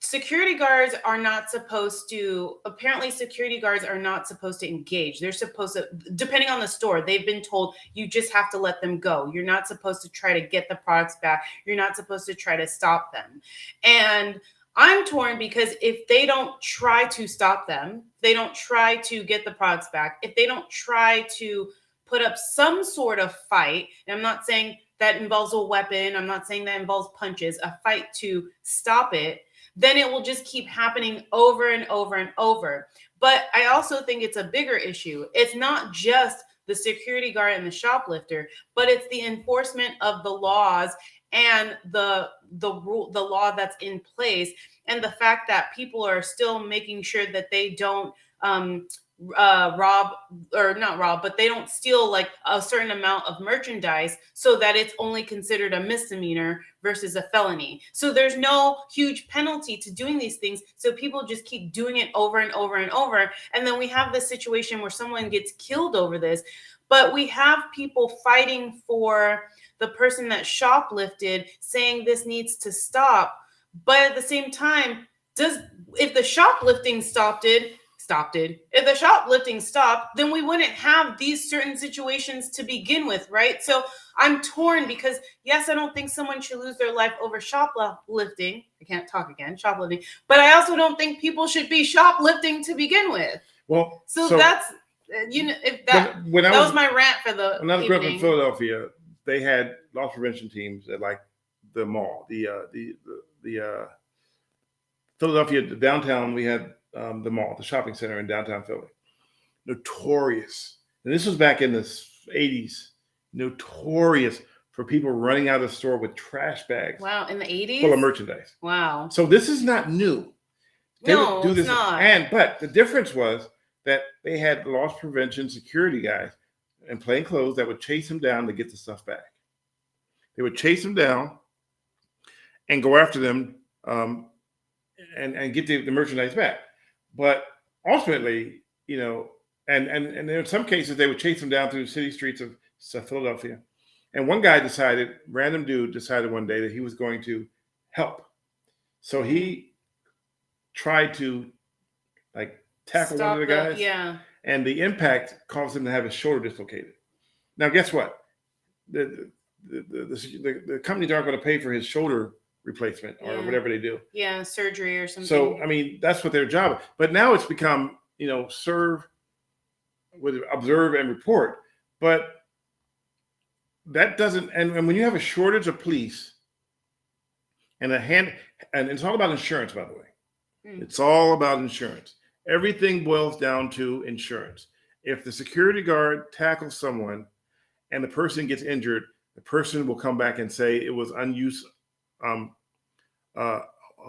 security guards are not supposed to, apparently security guards are not supposed to engage. They're supposed to, depending on the store, they've been told you just have to let them go. You're not supposed to try to get the products back. You're not supposed to try to stop them. And I'm torn because if they don't try to stop them, they don't try to get the products back, if they don't try to put up some sort of fight, and I'm not saying that involves a weapon, I'm not saying that involves punches, a fight to stop it, then it will just keep happening over and over and over. But I also think it's a bigger issue. It's not just the security guard and the shoplifter, but it's the enforcement of the laws and the law that's in place, and the fact that people are still making sure that they don't rob, or not rob, but they don't steal like a certain amount of merchandise, so that it's only considered a misdemeanor versus a felony. So there's no huge penalty to doing these things, so people just keep doing it over and over and over, and then we have this situation where someone gets killed over this. But we have people fighting for the person that shoplifted, saying this needs to stop. But at the same time, if the shoplifting stopped, if the shoplifting stopped, then we wouldn't have these certain situations to begin with, right? So I'm torn because, yes, I don't think someone should lose their life over shoplifting. I can't talk again, shoplifting. But I also don't think people should be shoplifting to begin with. Well, so that's, if that was my rant for the When I grew up in Philadelphia, they had loss prevention teams at like the mall, the Philadelphia, the downtown. We had the mall, the shopping center in downtown Philly. Notorious, and this was back in the 80s. Notorious for people running out of the store with trash bags. Wow, in the 80s, full of merchandise. Wow. So this is not new. They no, would do this, it's not. But the difference was that they had loss prevention security guys in plain clothes that would chase them down to get the stuff back. They would chase them down and go after them and get the merchandise back. But ultimately, and in some cases, they would chase them down through the city streets of Philadelphia. And one guy random dude decided one day that he was going to help. So he tried to tackle one of the guys. Yeah. And the impact caused him to have his shoulder dislocated. Now, guess what? The companies aren't going to pay for his shoulder replacement or whatever they do. Yeah, surgery or something. So, I mean, that's what their job is. But now it's become, observe and report. But that doesn't, and when you have a shortage of police and it's all about insurance, by the way. It's all about insurance. Everything boils down to insurance. If the security guard tackles someone and the person gets injured, the person will come back and say it was unused. Hold on,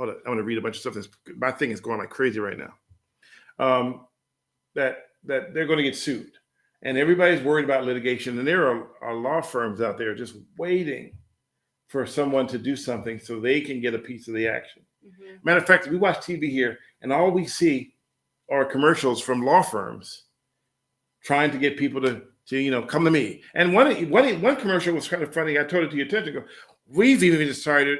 I'm going to read a bunch of stuff. My thing is going like crazy right now. That they're going to get sued, and everybody's worried about litigation. And there are law firms out there just waiting for someone to do something so they can get a piece of the action. Mm-hmm. Matter of fact, we watch TV here, and all we see are commercials from law firms trying to get people to come to me. And one commercial was kind of funny. I told it to your attention. We've even decided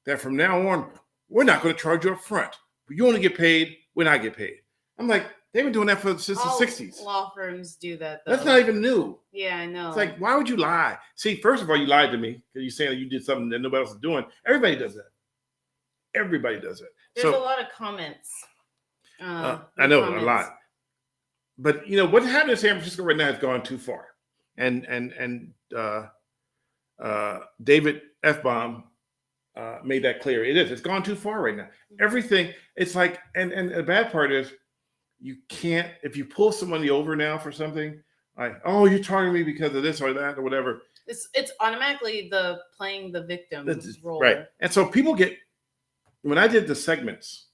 that from now on, we're not going to charge you up front. You only get paid when I get paid. I'm like, they've been doing that since the 60s. Law firms do that, though. That's not even new. Yeah, I know. It's like, why would you lie? See, first of all, you lied to me because you're saying that you did something that nobody else is doing. Everybody does that. Everybody does it. There's a lot of comments. I know, a lot. But, what happened in San Francisco right now has gone too far. And David F-Baum made that clear. It's gone too far right now. Everything, it's like, and the bad part is you can't, if you pull somebody over now for something, like, oh, you're targeting me because of this or that or whatever. It's automatically playing the victim role. Right. And so people when I did the segments,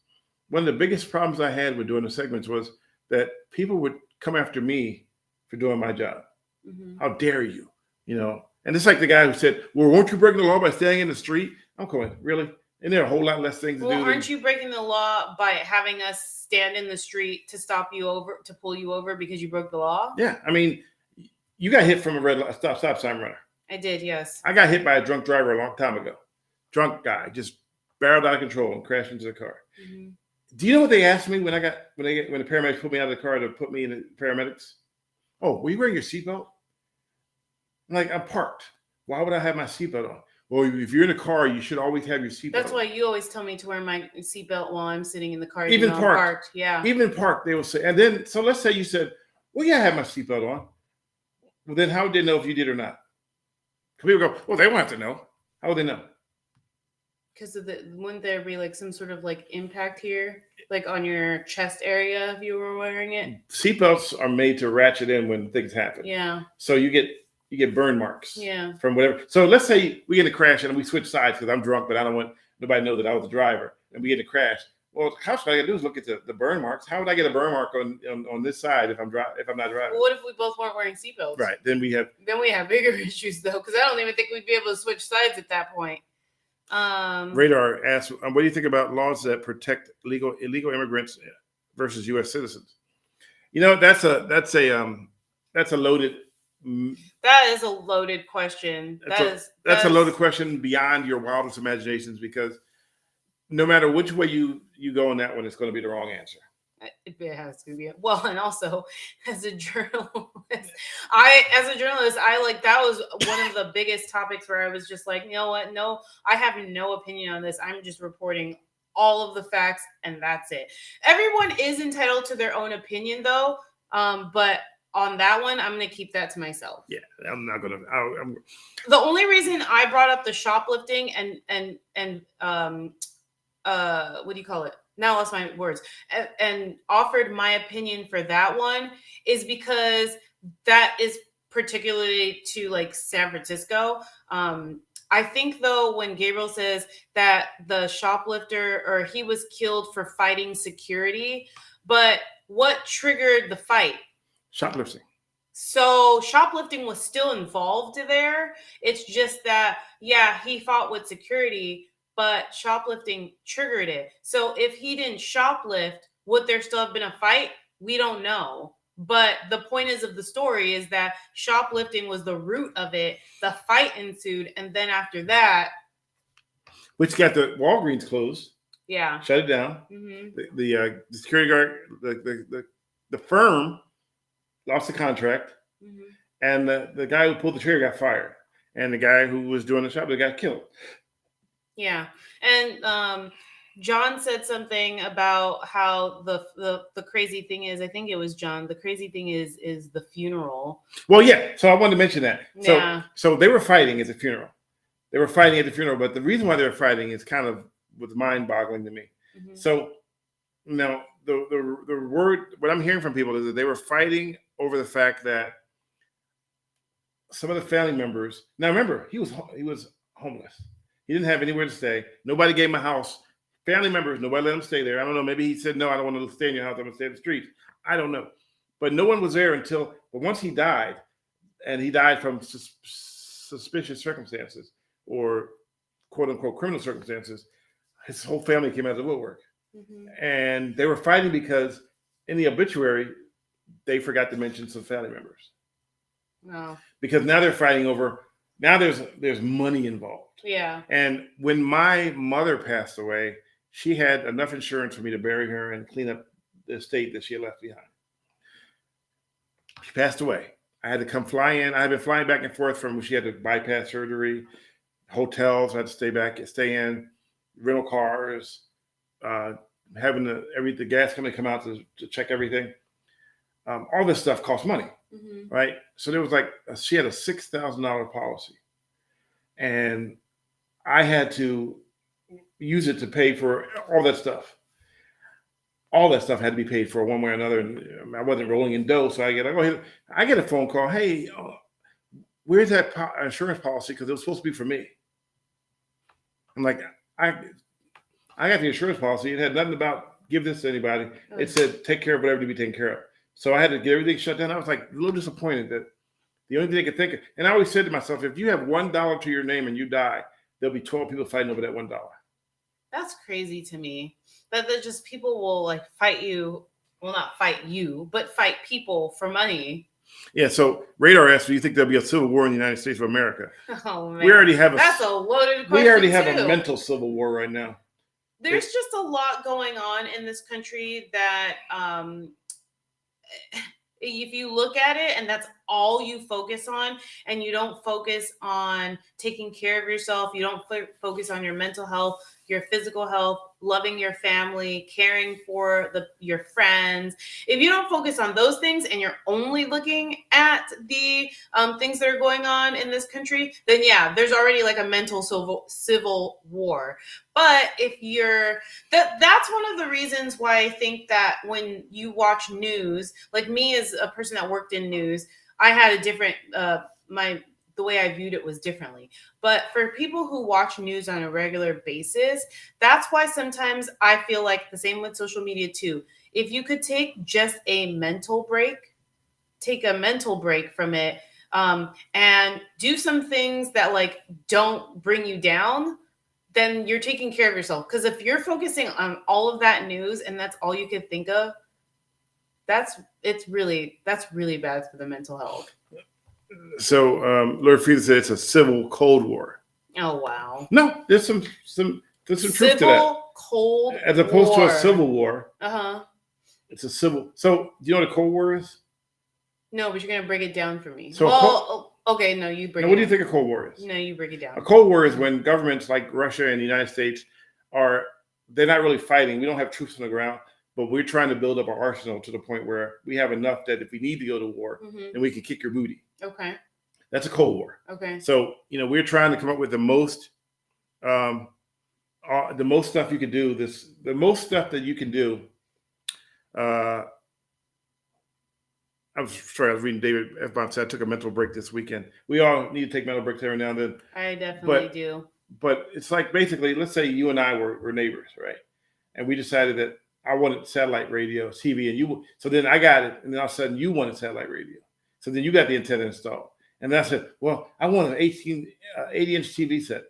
one of the biggest problems I had with doing the segments was that people would come after me for doing my job. Mm-hmm. How dare you? And it's like the guy who said, well, won't you break the law by staying in the street? I'm going, really? And there are a whole lot less things to do. Well, aren't you breaking the law by having us stand in the street to to pull you over because you broke the law? Yeah. I mean, you got hit from a red light, stop sign runner. I did, yes. I got hit by a drunk driver a long time ago. Drunk guy, just barreled out of control and crashed into the car. Mm-hmm. Do you know what they asked me when the paramedics put me out of the car to put me in the paramedics? Oh, were you wearing your seatbelt? I'm like, I'm parked. Why would I have my seatbelt on? Well, if you're in a car, you should always have your seatbelt. That's why you always tell me to wear my seatbelt while I'm sitting in the car. Even parked. Yeah. Even parked, they will say. And then, so let's say you said, well, yeah, I have my seatbelt on. Well, then how would they know if you did or not? People go, well, they won't have to know. How would they know? Because wouldn't there be like some sort of like impact here, like on your chest area if you were wearing it? Seatbelts are made to ratchet in when things happen. Yeah. So you get burn marks. Yeah. From whatever. So let's say we get in a crash and we switch sides because I'm drunk, but I don't want nobody to know that I was the driver. And we get in a crash. Well, how should I gotta do is look at the burn marks. How would I get a burn mark on this side if I'm not driving? Well, what if we both weren't wearing seatbelts? Right. Then we have bigger issues though, because I don't even think we'd be able to switch sides at that point. Radar asks, what do you think about laws that protect illegal immigrants versus U.S. citizens? You know, that's a loaded. That is a loaded question. That's a loaded question beyond your wildest imaginations, because no matter which way you go on that one, it's going to be the wrong answer. It has to be. Well, and also as a journalist, I like, that was one of the biggest topics where I was just like, you know what? No, I have no opinion on this. I'm just reporting all of the facts and that's it. Everyone is entitled to their own opinion though. But on that one, I'm going to keep that to myself. Yeah, I'm not going to. The only reason I brought up the shoplifting and what do you call it? Now I lost my words, and offered my opinion for that one is because that is particularly to like San Francisco. I think though, when Gabriel says that the shoplifter or he was killed for fighting security, but what triggered the fight? Shoplifting. So shoplifting was still involved there. It's just that, yeah, he fought with security, but shoplifting triggered it. So if he didn't shoplift, would there still have been a fight? We don't know. But the point of the story is that shoplifting was the root of it. The fight ensued. And then after that, which got the Walgreens closed. Yeah. Shut it down. Mm-hmm. The security guard, the firm lost the contract. Mm-hmm. And the guy who pulled the trigger got fired. And the guy who was doing the shoplifting got killed. Yeah. And John said something about how the crazy thing is, I think it was John, the crazy thing is the funeral. Well, yeah. So I wanted to mention that. Yeah. So they were fighting at the funeral. But the reason why they were fighting is kind of was mind-boggling to me. Mm-hmm. So now the word, what I'm hearing from people is that they were fighting over the fact that some of the family members, now remember, he was homeless. He didn't have anywhere to stay. Nobody gave him a house. Family members, nobody let him stay there. I don't know. Maybe he said, no, I don't want to stay in your house. I'm going to stay in the streets. I don't know. But no one was there but once he died, and he died from suspicious circumstances or quote unquote criminal circumstances, his whole family came out of the woodwork. Mm-hmm. And they were fighting because in the obituary, they forgot to mention some family members. No. Because now they're fighting over, now there's money involved. Yeah. And when my mother passed away, she had enough insurance for me to bury her and clean up the estate that she had left behind. She passed away. I had to come fly in. I had been flying back and forth from when she had to bypass surgery, hotels. I had to stay in, rental cars, having the gas company come out to check everything. All this stuff costs money, mm-hmm. right? So there was she had a $6,000 policy, and I had to use it to pay for all that stuff. All that stuff had to be paid for one way or another, and I wasn't rolling in dough. So I get a phone call. Hey, where's that insurance policy? Because it was supposed to be for me. I'm like, I got the insurance policy. It had nothing about give this to anybody. It said take care of whatever to be taken care of. So I had to get everything shut down. I was like a little disappointed that the only thing I could think of, and I always said to myself, if you have $1 to your name and you die, there'll be 12 people fighting over that $1. That's crazy to me. That just people will fight you. Well, not fight you, but fight people for money. Yeah. So Radar asked, do you think there'll be a civil war in the United States of America? Oh man, we already have that's a loaded question. We already have a mental civil war right now. There's just a lot going on in this country that if you look at it and that's all you focus on, and you don't focus on taking care of yourself, you don't focus on your mental health, your physical health, loving your family, caring for your friends, if you don't focus on those things and you're only looking at the things that are going on in this country, then yeah, there's already like a mental civil war. But if you're that's one of the reasons why I think that when you watch news, like me as a person that worked in news, I had a different the way I viewed it was differently. But for people who watch news on a regular basis, that's why sometimes I feel like the same with social media too. If you could take just a mental break, take a mental break from it, and do some things that like don't bring you down, then you're taking care of yourself. Because if you're focusing on all of that news and that's all you could think of, that's really bad for the mental health. So Lord Frieda said it's a civil Cold War. Oh wow! No, there's some truth to that. Civil Cold War, as opposed to a civil war. Uh-huh. It's a civil. So do you know what a Cold War is? No, but you're gonna break it down for me. So okay, no, you break. Now, what do you think a Cold War is? No, you break it down. A Cold War is when governments like Russia and the United States they're not really fighting. We don't have troops on the ground, but we're trying to build up our arsenal to the point where we have enough that if we need to go to war, then we can kick your booty. Okay. That's a Cold War. Okay. So, we're trying to come up with the most stuff you can do. The most stuff that you can do. I was reading David F. Baum said I took a mental break this weekend. We all need to take mental breaks every now and then. I definitely do. But it's like basically, let's say you and I were neighbors, right? And we decided that I wanted satellite radio, TV, and you. So then I got it, and then all of a sudden you wanted satellite radio. So then you got the antenna installed. And then I said, well, I want an 80-inch TV set.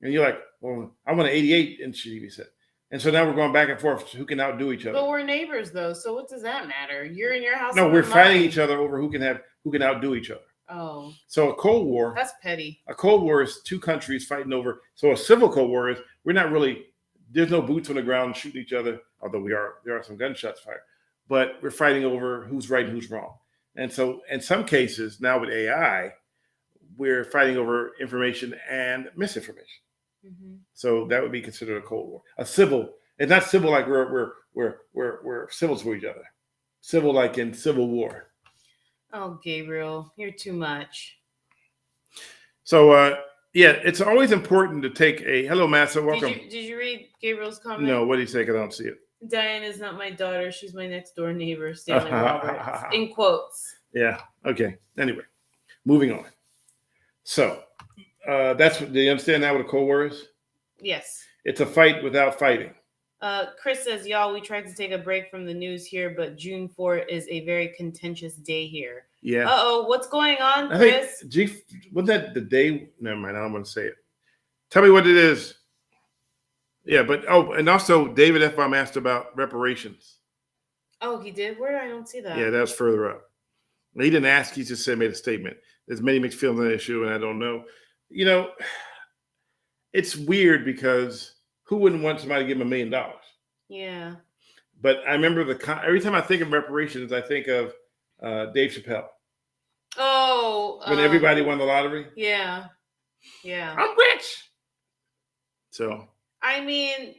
And you're like, well, I want an 88-inch TV set. And so now we're going back and forth. Who can outdo each other? But we're neighbors, though. So what does that matter? You're in your house. No, we're fighting each other over who can outdo each other. Oh. So a Cold War. That's petty. A Cold War is two countries fighting over. So a civil Cold War is we're not really. There's no boots on the ground shooting each other. Although there are some gunshots fired, but we're fighting over who's right and who's wrong. And so in some cases now with AI, we're fighting over information and misinformation. Mm-hmm. So that would be considered a Cold War. A civil, it's not civil like we're civil to each other. Civil like in Civil War. Oh, Gabriel, you're too much. So it's always important to take a hello, Massa. Welcome. Did you read Gabriel's comment? No, what did he say? Because I don't see it. Diane is not my daughter. She's my next door neighbor, Stanley Roberts. In quotes. Yeah. Okay. Anyway, moving on. So that's what. Do you understand now what a Cold War is? Yes. It's a fight without fighting. Chris says, y'all, we tried to take a break from the news here, but June 4th is a very contentious day here. Yeah. Uh-oh, what's going on, Chris? Wasn't that the day? Never mind, I don't want to say it. Tell me what it is. Yeah, but and also David F. Baum asked about reparations. Oh, he did? Where? I don't see that. Yeah, that's further up. He didn't ask, he just made a statement. There's many mixed feelings on the issue, and I don't know. It's weird because who wouldn't want somebody to give him $1 million? Yeah. But I remember every time I think of reparations, I think of Dave Chappelle. Oh. When everybody won the lottery? Yeah. Yeah. I'm rich. So. I mean,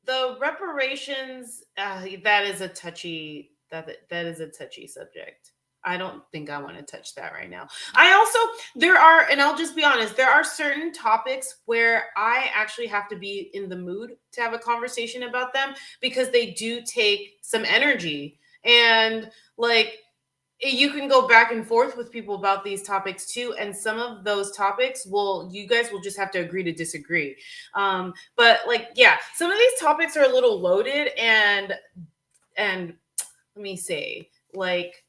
the reparations, that is a touchy subject. I don't think I want to touch that right now. And I'll just be honest, there are certain topics where I actually have to be in the mood to have a conversation about them because they do take some energy. And like, you can go back and forth with people about these topics too. And some of those topics you guys will just have to agree to disagree. But like, yeah, some of these topics are a little loaded and let me say, like,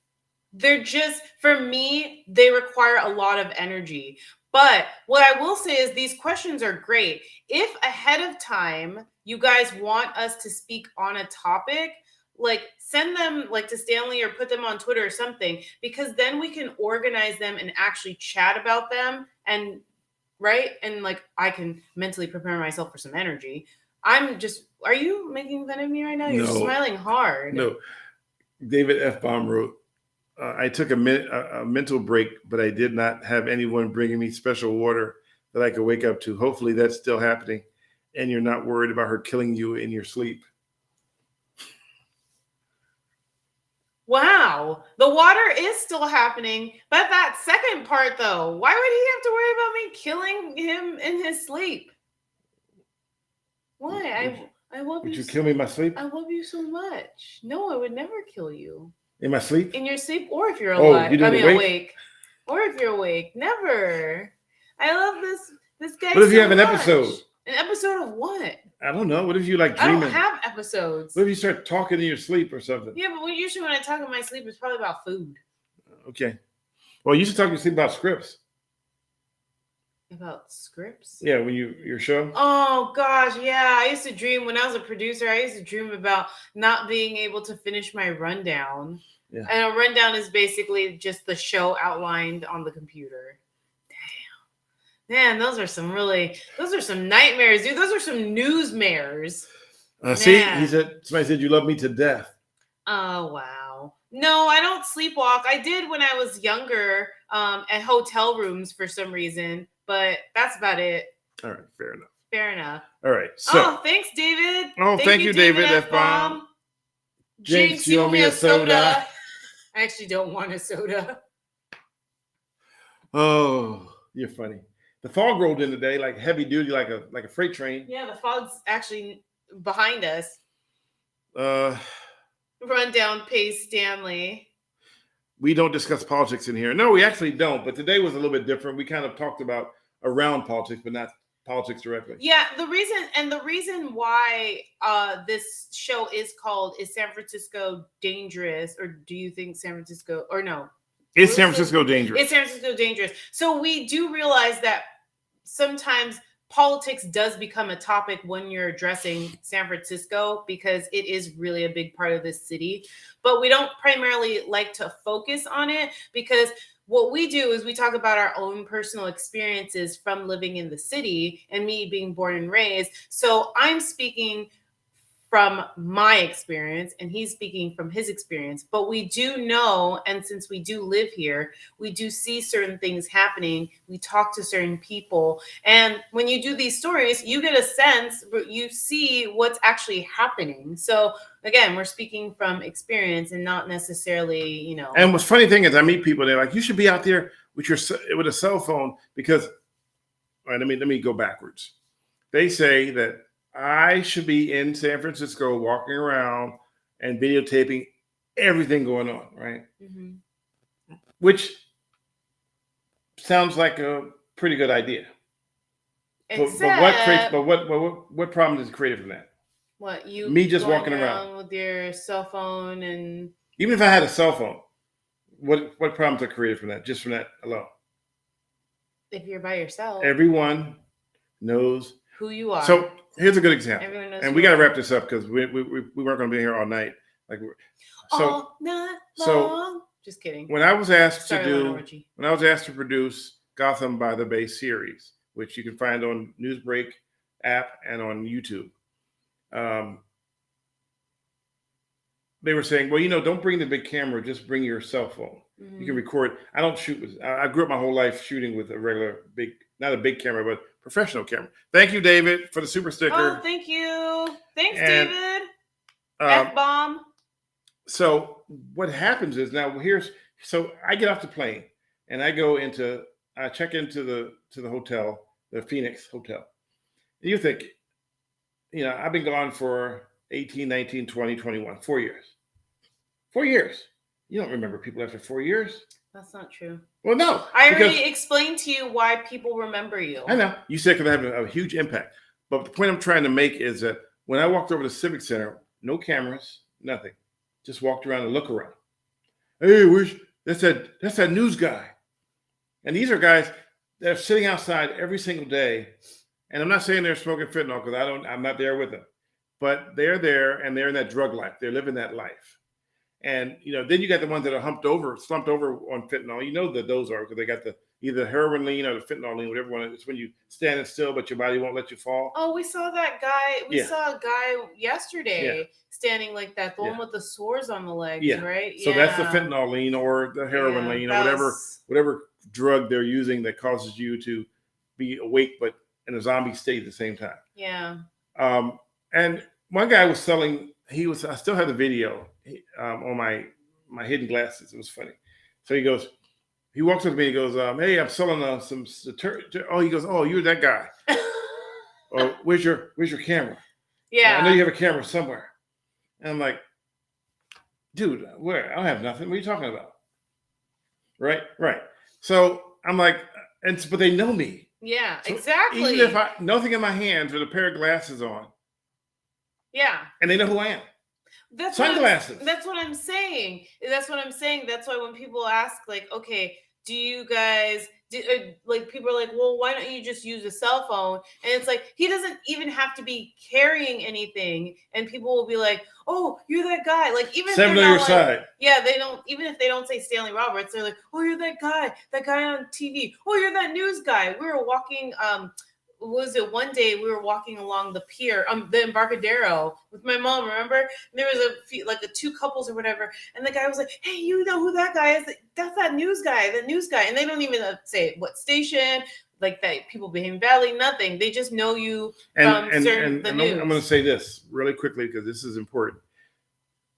they're just, for me, they require a lot of energy. But what I will say is these questions are great. If ahead of time you guys want us to speak on a topic, like send them like to Stanley or put them on Twitter or something, because then we can organize them and actually chat about them and right. And like, I can mentally prepare myself for some energy. Are you making fun of me right now? You're No. smiling hard. No. David F. Baum wrote, I took a mental break, but I did not have anyone bringing me special water that I could wake up to. Hopefully that's still happening, and you're not worried about her killing you in your sleep. Wow. The water is still happening. But that second part, though, why would he have to worry about me killing him in his sleep? Why? I love you. Would you kill me in my sleep? I love you so much. No, I would never kill you. In my sleep? In your sleep, or if you're alive. Awake. Or if you're awake. Never. I love this guy. What if you have an much. episode? An episode of what? I don't know. What if you like dreaming? I don't have episodes. What if you start talking in your sleep or something? Yeah, but usually when I talk in my sleep, it's probably about food. Okay. Well, you should talk in your sleep about scripts. About scripts? Yeah, when your show. Oh gosh, yeah. I used to dream when I was a producer. I used to dream about not being able to finish my rundown. Yeah. And a rundown is basically just the show outlined on the computer. Damn. Man, those are some nightmares, dude. Those are some newsmares. See, somebody said you love me to death. Oh wow. No, I don't sleepwalk. I did when I was younger, at hotel rooms for some reason, but that's about it. All right, fair enough. Fair enough. All right. So, thanks, David. Oh, thank you, David F. Baum. Jinx, you owe me a soda. I actually don't want a soda. Oh, you're funny. The fog rolled in today, like heavy duty, like a freight train. Yeah, the fog's actually behind us. Rundown pays Stanley. We don't discuss politics in here. No, we actually don't. But today was a little bit different. We kind of talked about around politics, but not politics directly. Yeah, the reason why this show is San Francisco dangerous? Or do you think San Francisco, or no? Is San Francisco dangerous? It's San Francisco dangerous. So we do realize that sometimes politics does become a topic when you're addressing San Francisco, because it is really a big part of this city. But we don't primarily like to focus on it, because what we do is we talk about our own personal experiences from living in the city, and me being born and raised. So I'm speaking from my experience and he's speaking from his experience. But we do know, and since we do live here, we do see certain things happening. We talk to certain people. And when you do these stories, you get a sense, you see what's actually happening. So again, we're speaking from experience and not necessarily, you know. And what's funny thing is I meet people, they're like, you should be out there with a cell phone, because, all right, let me go backwards. They say that I should be in San Francisco walking around and videotaping everything going on, right? Mm-hmm. Which sounds like a pretty good idea. What problem is created from that? What, you? Me just walking around with your cell phone, and even if I had a cell phone, what problems are created from that? Just from that alone? If you're by yourself, everyone knows who you are. So here's a good example. Everyone knows, and we got to wrap this up because we weren't going to be here all night. All night long. Just kidding. When I was asked to produce Gotham by the Bay series, which you can find on Newsbreak app and on YouTube, they were saying, well, don't bring the big camera, just bring your cell phone. Mm-hmm. You can record. I don't shoot I grew up my whole life shooting with a regular not a big camera, but professional camera. Thank you, David, for the super sticker. Oh, thank you. Thanks, David. F-bomb. So what happens is so I get off the plane and I check into the hotel, the Phoenix Hotel. And you think, I've been gone for 18, 19, 20, 21, 4 years. 4 years. You don't remember people after 4 years. That's not true. Well, no. I already explained to you why people remember you. I know. You said because I have a huge impact. But the point I'm trying to make is that when I walked over to the Civic Center, no cameras, nothing. Just walked around and looked around. Hey, that's that news guy. And these are guys that are sitting outside every single day. And I'm not saying they're smoking fentanyl because I'm not there with them. But they're there and they're in that drug life. They're living that life. And then you got the ones that are slumped over on fentanyl. You know that those are because they got the either heroin lean or the fentanyl lean, whatever one. It's when you standing still, but your body won't let you fall. Oh, we saw that guy. We Yeah. saw a guy yesterday Yeah. standing like that, the one with the sores on the legs, Yeah. right? So that's the fentanyl lean or the heroin lean or whatever drug they're using that causes you to be awake but in a zombie state at the same time. Yeah. And one guy was selling. I still have the video on my hidden glasses. It was funny. So he walks up to me. He goes, "Hey, I'm selling some." He goes, "Oh, you're that guy." "Oh, where's your camera?" Yeah. "I know you have a camera somewhere." And I'm like, "Dude, where? I don't have nothing. What are you talking about?" Right. So I'm like, but they know me. Yeah, so exactly. Even if nothing in my hands with a pair of glasses on. Yeah. And they know who I am. Sunglasses. That's what I'm saying. That's why when people ask, like, okay, do you guys people are like, well, why don't you just use a cell phone? And it's like, he doesn't even have to be carrying anything, and people will be like, oh, you're that guy. Like, even if they're not your side. Yeah, they don't. Even if they don't say Stanley Roberts, they're like, oh, you're that guy on TV. Oh, you're that news guy. We were walking. Was it one day we were walking along the pier, the Embarcadero with my mom, remember? And there was the two couples or whatever. And the guy was like, hey, you know who that guy is? That's that news guy. And they don't even say what station, like that people behaving badly, nothing. They just know you from the news. I'm going to say this really quickly because this is important.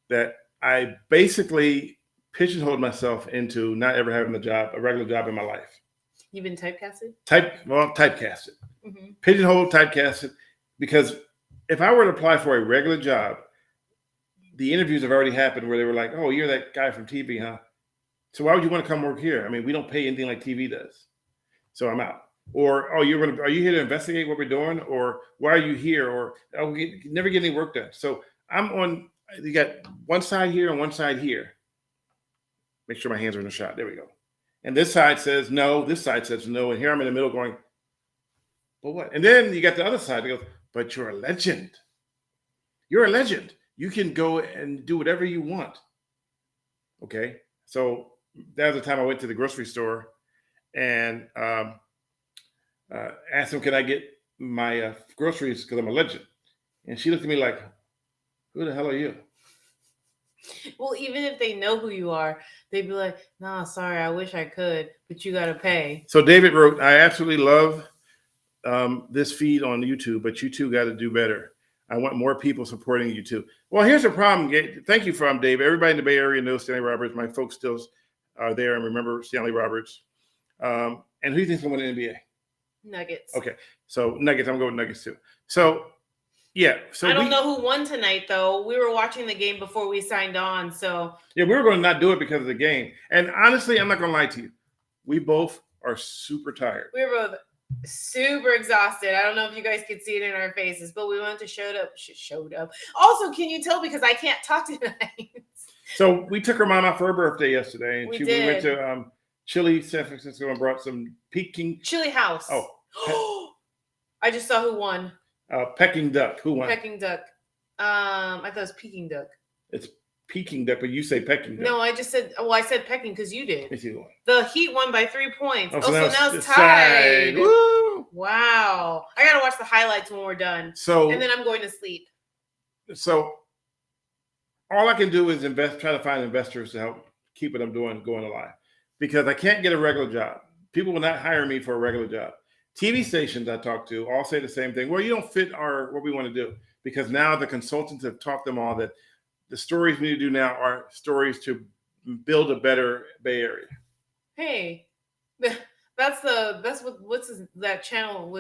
That I basically pigeonholed myself into not ever having a regular job in my life. You've been typecasted? Typecasted. Mm-hmm. Pigeonholed, typecasted. Because if I were to apply for a regular job, the interviews have already happened where they were like, oh, you're that guy from TV, huh? So why would you want to come work here? I mean, we don't pay anything like TV does. So I'm out. Or, oh, are you here to investigate what we're doing? Or why are you here? Or, oh, we never get any work done. So you got one side here and one side here. Make sure my hands are in the shot. There we go. And this side says no, this side says no. And here I'm in the middle going, but what? And then you got the other side that goes, but you're a legend. You're a legend. You can go and do whatever you want. Okay. So that was the time I went to the grocery store and asked them, can I get my groceries because I'm a legend? And she looked at me like, who the hell are you? Well, even if they know who you are, they'd be like, nah, sorry, I wish I could, but you got to pay. So David wrote, I absolutely love this feed on YouTube, but you two got to do better. I want more people supporting you too. Well, here's the problem. Thank you, Dave. Everybody in the Bay Area knows Stanley Roberts. My folks still are there and remember Stanley Roberts. And who do you think's going to win the NBA? Nuggets. Okay. So Nuggets, I'm going with Nuggets too. So yeah. So I don't know who won tonight, though. We were watching the game before we signed on. So yeah, we were going to not do it because of the game. And honestly, I'm not going to lie to you. We both are super tired. We were both super exhausted. I don't know if you guys could see it in our faces, but we went to showed up. Also, can you tell because I can't talk tonight? So we took her mom out for her birthday yesterday, and we went to Chili, San Francisco, and brought some Peking Chili House. Oh, I just saw who won. Peking duck. Who won? Peking duck. I thought it was Peking duck. It's Peking duck, but you say Peking duck. No, I just said. Well, I said Peking because you did. It's either one. The Heat won by 3 points. So now it's tied. Woo! Wow! I gotta watch the highlights when we're done. And then I'm going to sleep. So all I can do is try to find investors to help keep what I'm doing going alive, because I can't get a regular job. People will not hire me for a regular job. TV stations I talk to all say the same thing. Well, you don't fit what we want to do, because now the consultants have taught them all that the stories we need to do now are stories to build a better Bay Area. Hey, what's that channel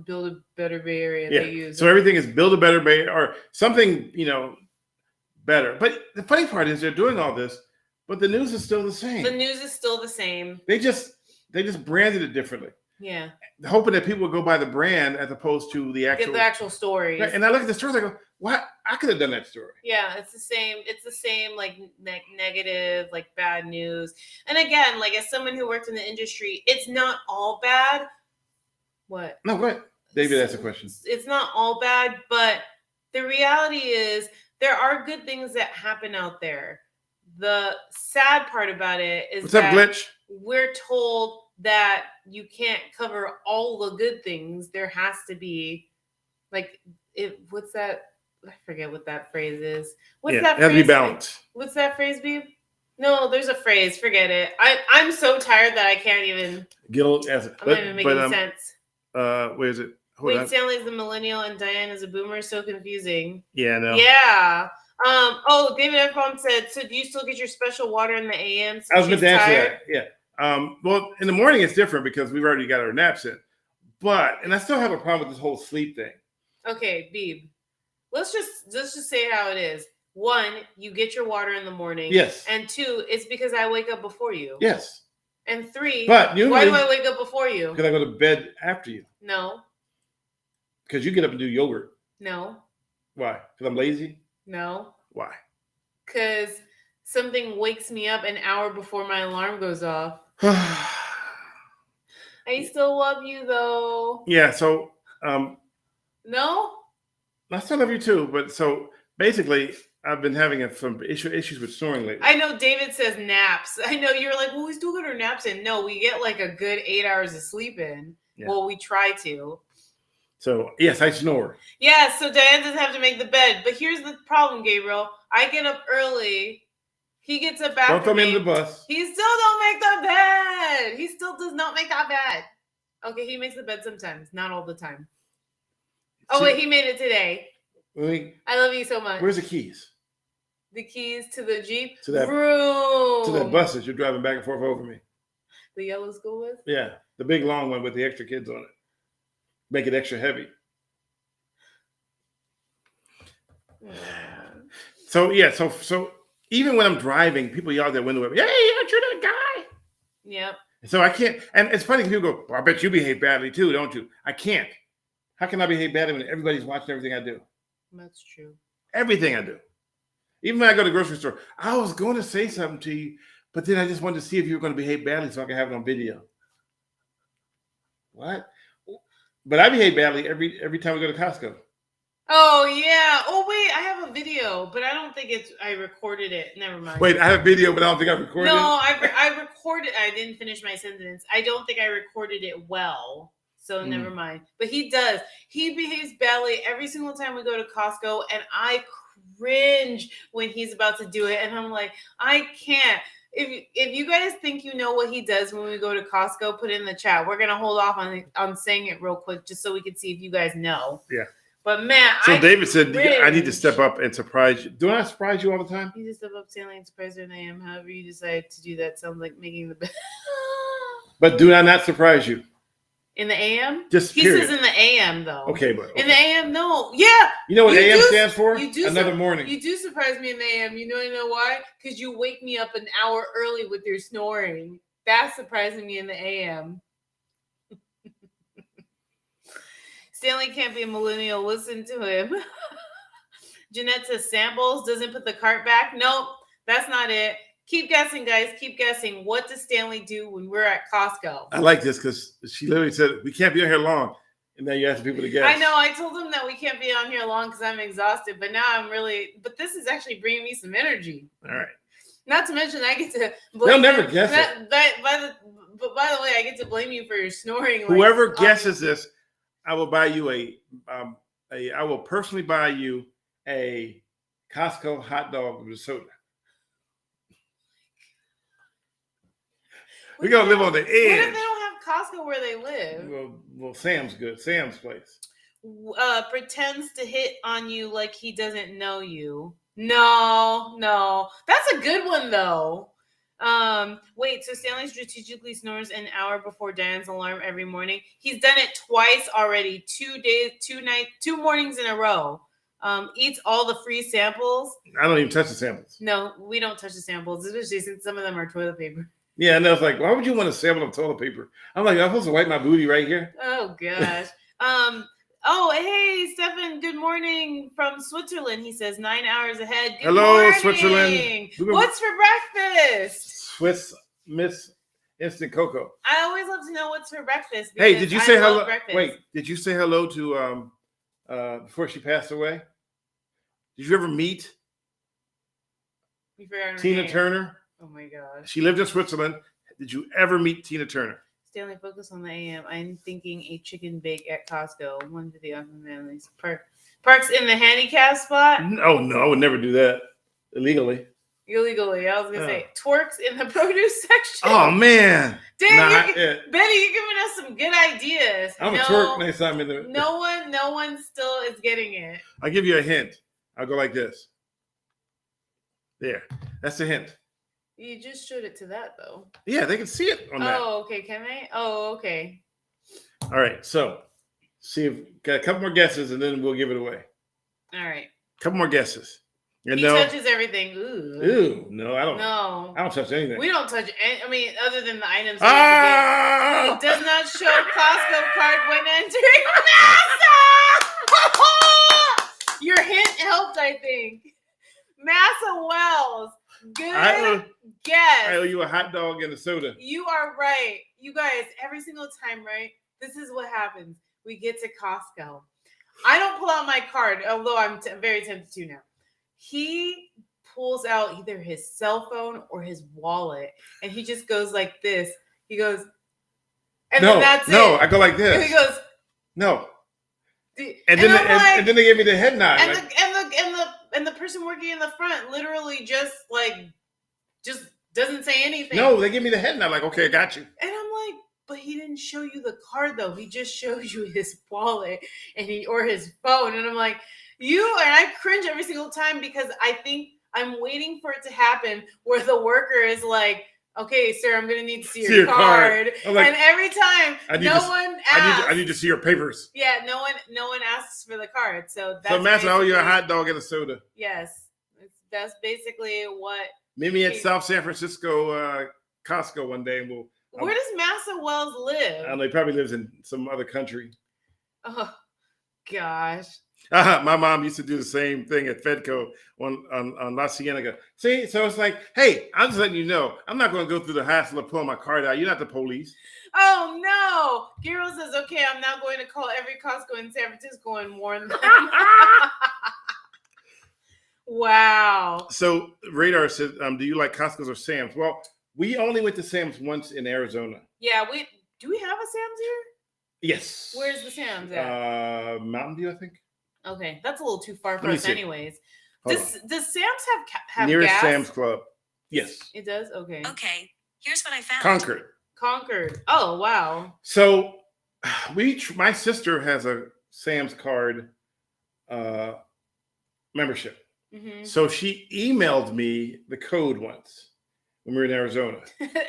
Build a Better Bay Area they use. So everything is build a better Bay Area or something, better. But the funny part is they're doing all this, but the news is still the same. The news is still the same. They just branded it differently. Yeah. Hoping that people would go by the brand as opposed to the actual stories. And I look at the stories, I go, what? I could have done that story. Yeah, it's the same like negative, like bad news. And again, like as someone who worked in the industry, it's not all bad. What? No, go ahead. David asked a question. It's not all bad, but the reality is there are good things that happen out there. The sad part about it is What's up, that Glitch? we're told that you can't cover all the good things. There has to be like what's that? I forget what that phrase is. What's that it has phrase? to be balanced. What's that phrase, babe? No, there's a phrase. Forget it. I'm so tired that I can't even. I'm not even making sense. Where is it? Hold on. Stanley's the millennial and Diane is a boomer. So confusing. Yeah, no. Yeah. Oh, David F. said, so do you still get your special water in the AM? I was going to answer that. Yeah. Well, in the morning it's different because we've already got our naps in. And I still have a problem with this whole sleep thing. Okay, Beeb. Let's just say how it is. 1, you get your water in the morning. Yes. And 2, it's because I wake up before you. Yes. And 3, but usually, why do I wake up before you? Because I go to bed after you. No. Because you get up and do yogurt. No. Why? Because I'm lazy? No. Why? Because something wakes me up an hour before my alarm goes off. I still love you though. Yeah, so no? I still love you too, but so basically I've been having some issues with snoring lately. I know David says naps. I know you're like, well, we still get our naps in. No, we get like a good 8 hours of sleep in. Yeah. Well, we try to. So, yes, I snore. Yeah, so Diane doesn't have to make the bed. But here's the problem, Gabriel. I get up early. He gets up after me. Don't throw me in the bus. He still don't make the bed. He still does not make that bed. Okay, he makes the bed sometimes. Not all the time. Oh, wait, he made it today. I love you so much. Where's the keys? The keys to the Jeep? To that room. To that bus that you're driving back and forth over me. The yellow school bus? Yeah, the big long one with the extra kids on it. Make it extra heavy. So even when I'm driving, people yell out their window at me, "Hey, aren't you that guy?" Yep. So I can't, and it's funny, people go, well, I bet you behave badly too, don't you? I can't. How can I behave badly when everybody's watching everything I do? That's true. Everything I do. Even when I go to the grocery store, I was going to say something to you, but then I just wanted to see if you were going to behave badly so I can have it on video. What? But I behave badly every time we go to Costco. Oh, yeah. Oh, wait, I have a video, but I don't think I recorded it. Never mind. Wait, I have video, but I don't think I recorded it? No, I recorded. I didn't finish my sentence. I don't think I recorded it well, so never mind. But he does. He behaves badly every single time we go to Costco, and I cringe when he's about to do it, and I'm like, I can't. If you guys think you know what he does when we go to Costco, put it in the chat. We're gonna hold off on saying it real quick, just so we can see if you guys know. Yeah. But man, so David said, I need to step up and surprise you. Do I surprise you all the time? You just step up, Stanley, and surprise her, and I am. However you decide to do that sounds like making the bed. But do I not surprise you? In the AM? Just he period. says in the AM though. Okay, but in the AM, no. Yeah. You know what AM stands for? Another morning. You do surprise me in the AM. You know why? Because you wake me up an hour early with your snoring. That's surprising me in the AM. Stanley can't be a millennial. Listen to him. Jeanette says samples, doesn't put the cart back. Nope, that's not it. Keep guessing, guys. Keep guessing. What does Stanley do when we're at Costco? I like this because she literally said, we can't be on here long. And then you ask people to guess. I know. I told him that we can't be on here long because I'm exhausted. But now but this is actually bringing me some energy. All right. Not to mention I get to blame They'll never guess it. But by the way, I get to blame you for your snoring. Whoever guesses this, I will buy you I will personally buy you a Costco hot dog with a soda. We're going to live on the edge. What if they don't have Costco where they live? Well, Sam's good. Sam's place. Pretends to hit on you like he doesn't know you. No. That's a good one, though. Wait, so Stanley strategically snores an hour before Diane's alarm every morning. He's done it twice already. 2 days, 2 nights, 2 mornings in a row. Eats all the free samples. I don't even touch the samples. No, we don't touch the samples, especially since some of them are toilet paper. Yeah, and I was like, why would you want a sample of toilet paper? I'm like, I'm supposed to wipe my booty right here. Oh gosh. Oh, hey, Stefan, good morning from Switzerland. He says 9 hours ahead. Good Hello, morning. Switzerland. What's for breakfast? Swiss Miss Instant Cocoa. I always love to know what's for breakfast. Hey, did you say hello? Wait, did you say hello to before she passed away? Did you ever meet You forgot her Tina name. Turner. Oh my gosh. She lived in Switzerland. Did you ever meet Tina Turner? Stanley, focus on the AM. I'm thinking a chicken bake at Costco. One to the other families. Parks in the handicap spot. Oh no, I would never do that illegally. Illegally, I was gonna say twerks in the produce section. Oh man, Betty, you're giving us some good ideas. I'm a twerk next time in the. No one still is getting it. I'll give you a hint. I'll go like this. There, that's a hint. You just showed it to that though. Yeah, they can see it on that. Oh, okay. Can they? Oh, okay. All right, so see if got a couple more guesses and then we'll give it away. All right. Couple more guesses. He touches everything. Ooh, no, I don't. No, I don't touch anything. We don't touch any. I mean, other than the items. Ah! It does not show Costco card when entering Massa. Your hint helped, I think. Massa Wells. Good guess. I owe you a hot dog and a soda. You are right. You guys, every single time, right? This is what happens. We get to Costco. I don't pull out my card, although I'm very tempted to now. He pulls out either his cell phone or his wallet, and he just goes like this. He goes, and then that's it. No, I go like this. And he goes, no. And then they give me the head nod. And the person working in the front literally just doesn't say anything. No, they give me the head nod. Like, okay, I got you. And I'm like, but he didn't show you the card though. He just showed you his wallet or his phone. And I'm like, I cringe every single time because I think I'm waiting for it to happen where the worker is like, okay, sir, I'm going to need to see your card. Like, and every time, one asks. I need to see your papers. Yeah, no one asks for the card. So imagine I owe you a hot dog and a soda. Yes. That's basically what. Meet me at South San Francisco Costco one day. And where does Massa Wells live? I don't know. He probably lives in some other country. Oh, gosh. My mom used to do the same thing at Fedco on La Cienega. See, so it's like, hey, I'm just letting you know, I'm not going to go through the hassle of pulling my card out. You're not the police. Oh, no. Giro says, okay, I'm now going to call every Costco in San Francisco and warn them. Wow. So Radar says, do you like Costco's or Sam's? Well, we only went to Sam's once in Arizona. Yeah, do we have a Sam's here? Yes. Where's the Sam's at? Mountain View, I think. Okay, that's a little too far for us anyways. Does Sam's have nearest gas? Sam's Club? Yes. It does? Okay. Okay, here's what I found. Concord. Oh, wow. So my sister has a Sam's card membership. Mm-hmm. So she emailed me the code once when we were in Arizona.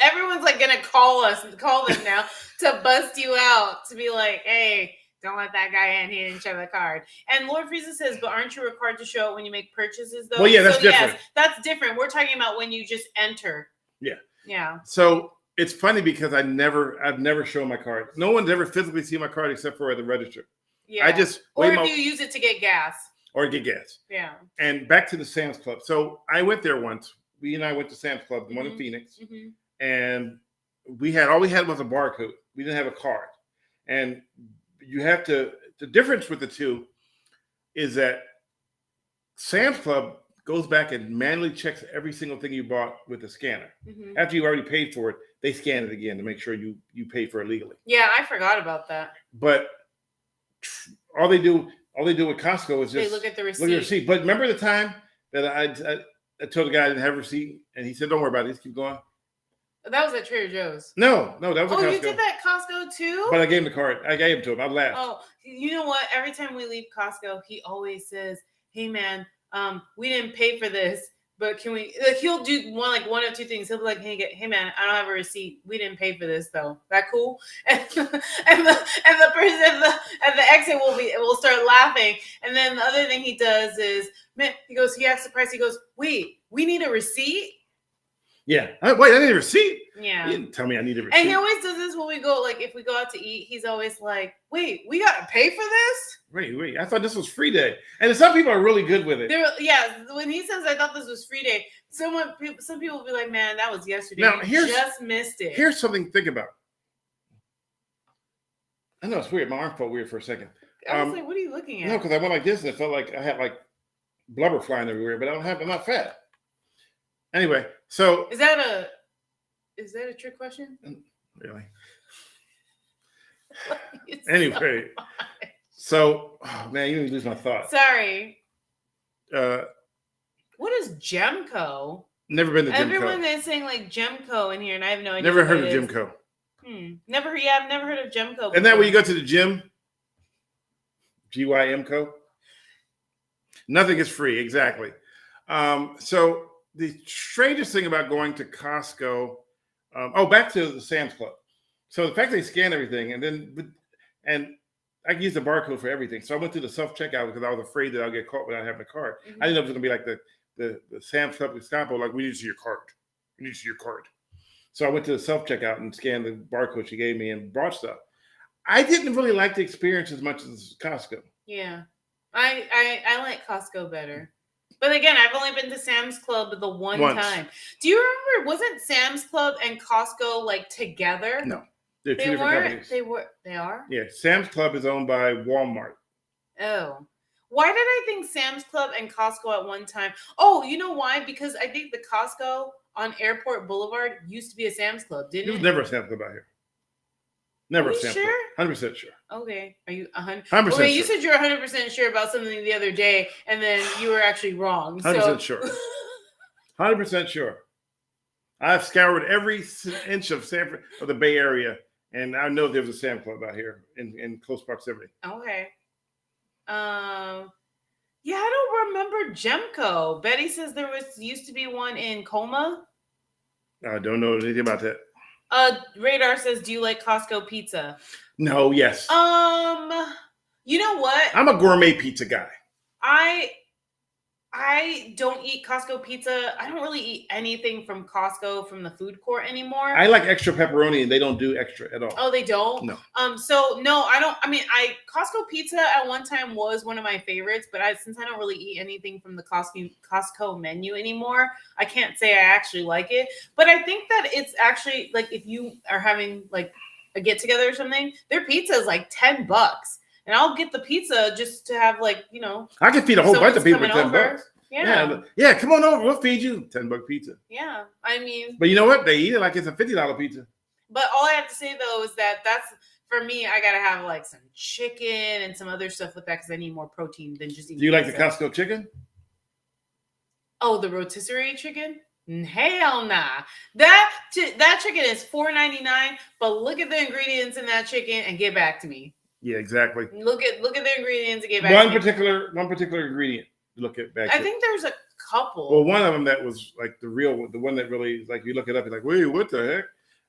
Everyone's like going to call them now to bust you out, to be like, hey, don't let that guy in. He didn't show the card. And Lord Frieza says, but aren't you required to show it when you make purchases, though? Well, yeah, that's different. Yes, that's different. We're talking about when you just enter. Yeah. Yeah. So it's funny because I've never shown my card. No one's ever physically seen my card except for at the register. Yeah. I just or if you use it to get gas. Or get gas. Yeah. And back to the Sam's Club. So I went there once. We and I went to Sam's Club, the one in Phoenix, and all we had was a barcode. We didn't have a card. And you have to. The difference with the two is that Sam's Club goes back and manually checks every single thing you bought with the scanner. Mm-hmm. After you already paid for it, they scan it again to make sure you pay for it legally. Yeah, I forgot about that. But all they do with Costco is just they look at the receipt. But remember the time that I told the guy I didn't have a receipt, and he said, "Don't worry about it. Just keep going." That was at Trader Joe's. No, that was at Costco. Oh, you did that at Costco too? But I gave him the card. I gave him to him. I laughed. Oh, you know what? Every time we leave Costco, he always says, "Hey, man, we didn't pay for this, but can we?" Like, he'll do one of two things. He'll be like, "Hey, man, I don't have a receipt. We didn't pay for this, though. That cool?" And the person at the exit will start laughing. And then the other thing he does is, man, he asks the price. He goes, "Wait, we need a receipt?" Yeah. Wait, I need a receipt? Yeah. You didn't tell me I need a receipt. And he always does this when we go, like, if we go out to eat, he's always like, wait, we got to pay for this? Wait. I thought this was free day. And some people are really good with it. When he says, I thought this was free day, some people will be like, man, that was yesterday. Now, just missed it. Here's something to think about. I know it's weird. My arm felt weird for a second. I was like, what are you looking at? No, because I went like this and it felt like I had like blubber flying everywhere, but I'm not fat. Anyway, so Is that a trick question? really. It's Anyway, so oh, man, you made me lose my thought. Sorry. Uh, What is Gemco? never been to Gemco. Everyone is saying like Gemco in here, and I have no idea. Never heard of Gemco. Never. Yeah, I've never heard of Gemco before. Isn't that where you go to the gym? GYMCO. Nothing is free, exactly. So the strangest thing about going to Costco. Back to the Sam's Club. So the fact they scan everything, and I can use the barcode for everything. So I went to the self checkout because I was afraid that I'll get caught without having a card. Mhm. I didn't know it was gonna be like the Sam's Club Gestapo, like we need to see your card. We need to see your card. So I went to the self checkout and scanned the barcode she gave me and brought stuff. I didn't really like the experience as much as Costco. Yeah, I like Costco better. But again, I've only been to Sam's Club the one time. Do you remember? Wasn't Sam's Club and Costco like together? No, they're two They different weren't. companies. They are. Yeah, Sam's Club is owned by Walmart. Oh. Why did I think Sam's Club and Costco at one time? Oh, you know why? Because I think the Costco on Airport Boulevard used to be a Sam's Club, didn't it? There was never a Sam's Club out here. Never Are a you Sam's sure? Club. 100% sure. Okay. Are you 100%? 100% Okay, you sure. said you're 100% sure about something the other day, and then you were actually wrong. 100% sure. 100% sure. I've scoured every inch of the Bay Area, and I know there was a Sam's Club out here in close proximity. Okay. Yeah, I don't remember Gemco. Betty says there used to be one in Coma. I don't know anything about that. Radar says, do you like Costco pizza? No, yes. You know what? I'm a gourmet pizza guy. I don't eat Costco pizza. I don't really eat anything from Costco from the food court anymore. I like extra pepperoni, and they don't do extra at all. Oh, they don't? No. So no, I don't. I mean, Costco pizza at one time was one of my favorites, but since I don't really eat anything from the Costco menu anymore, I can't say I actually like it. But I think that it's actually like if you are having like a get together or something, their pizza is like $10. And I'll get the pizza just to have like, I can feed a whole bunch of people for $10. Yeah. Yeah, come on over. We'll feed you $10 pizza. Yeah. I mean, but you know what? They eat it like it's a $50 pizza. But all I have to say though is that's for me. I gotta have like some chicken and some other stuff with that because I need more protein than just eating. Do you like pizza. the Costco chicken? Oh, the rotisserie chicken? Hell nah. That chicken is $4.99. But look at the ingredients in that chicken and get back to me. Yeah, exactly. Look at the ingredients and get back to me. One particular ingredient. Look at back. I think there's a couple. Well, one of them that was like the one that really like you look it up, you're like, wait, what the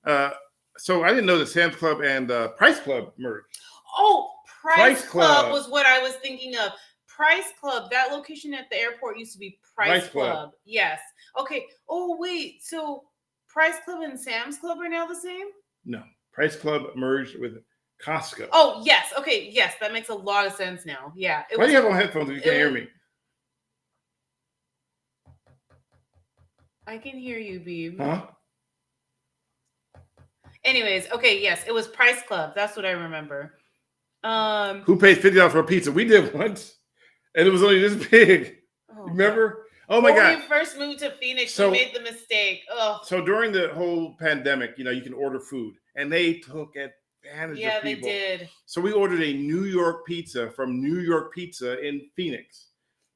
heck? So I didn't know that Sam's Club and Price Club merged. Oh, Price Club was what I was thinking of. Price Club, that location at the airport used to be Price Club. Yes. Okay. Oh, wait. So Price Club and Sam's Club are now the same? No. Price Club merged with Costco. Oh, yes. Okay. Yes. That makes a lot of sense now. Yeah. Why do you have on headphones if you can't hear me? I can hear you, Beeb. Huh? Anyways, okay, yes, it was Price Club. That's what I remember. Who paid $50 for a pizza? We did once, and it was only this big. Remember? Oh my God! When we first moved to Phoenix, we made the mistake. Oh. So during the whole pandemic, you can order food, and they took advantage of people. Yeah, they did. So we ordered a New York pizza from New York Pizza in Phoenix.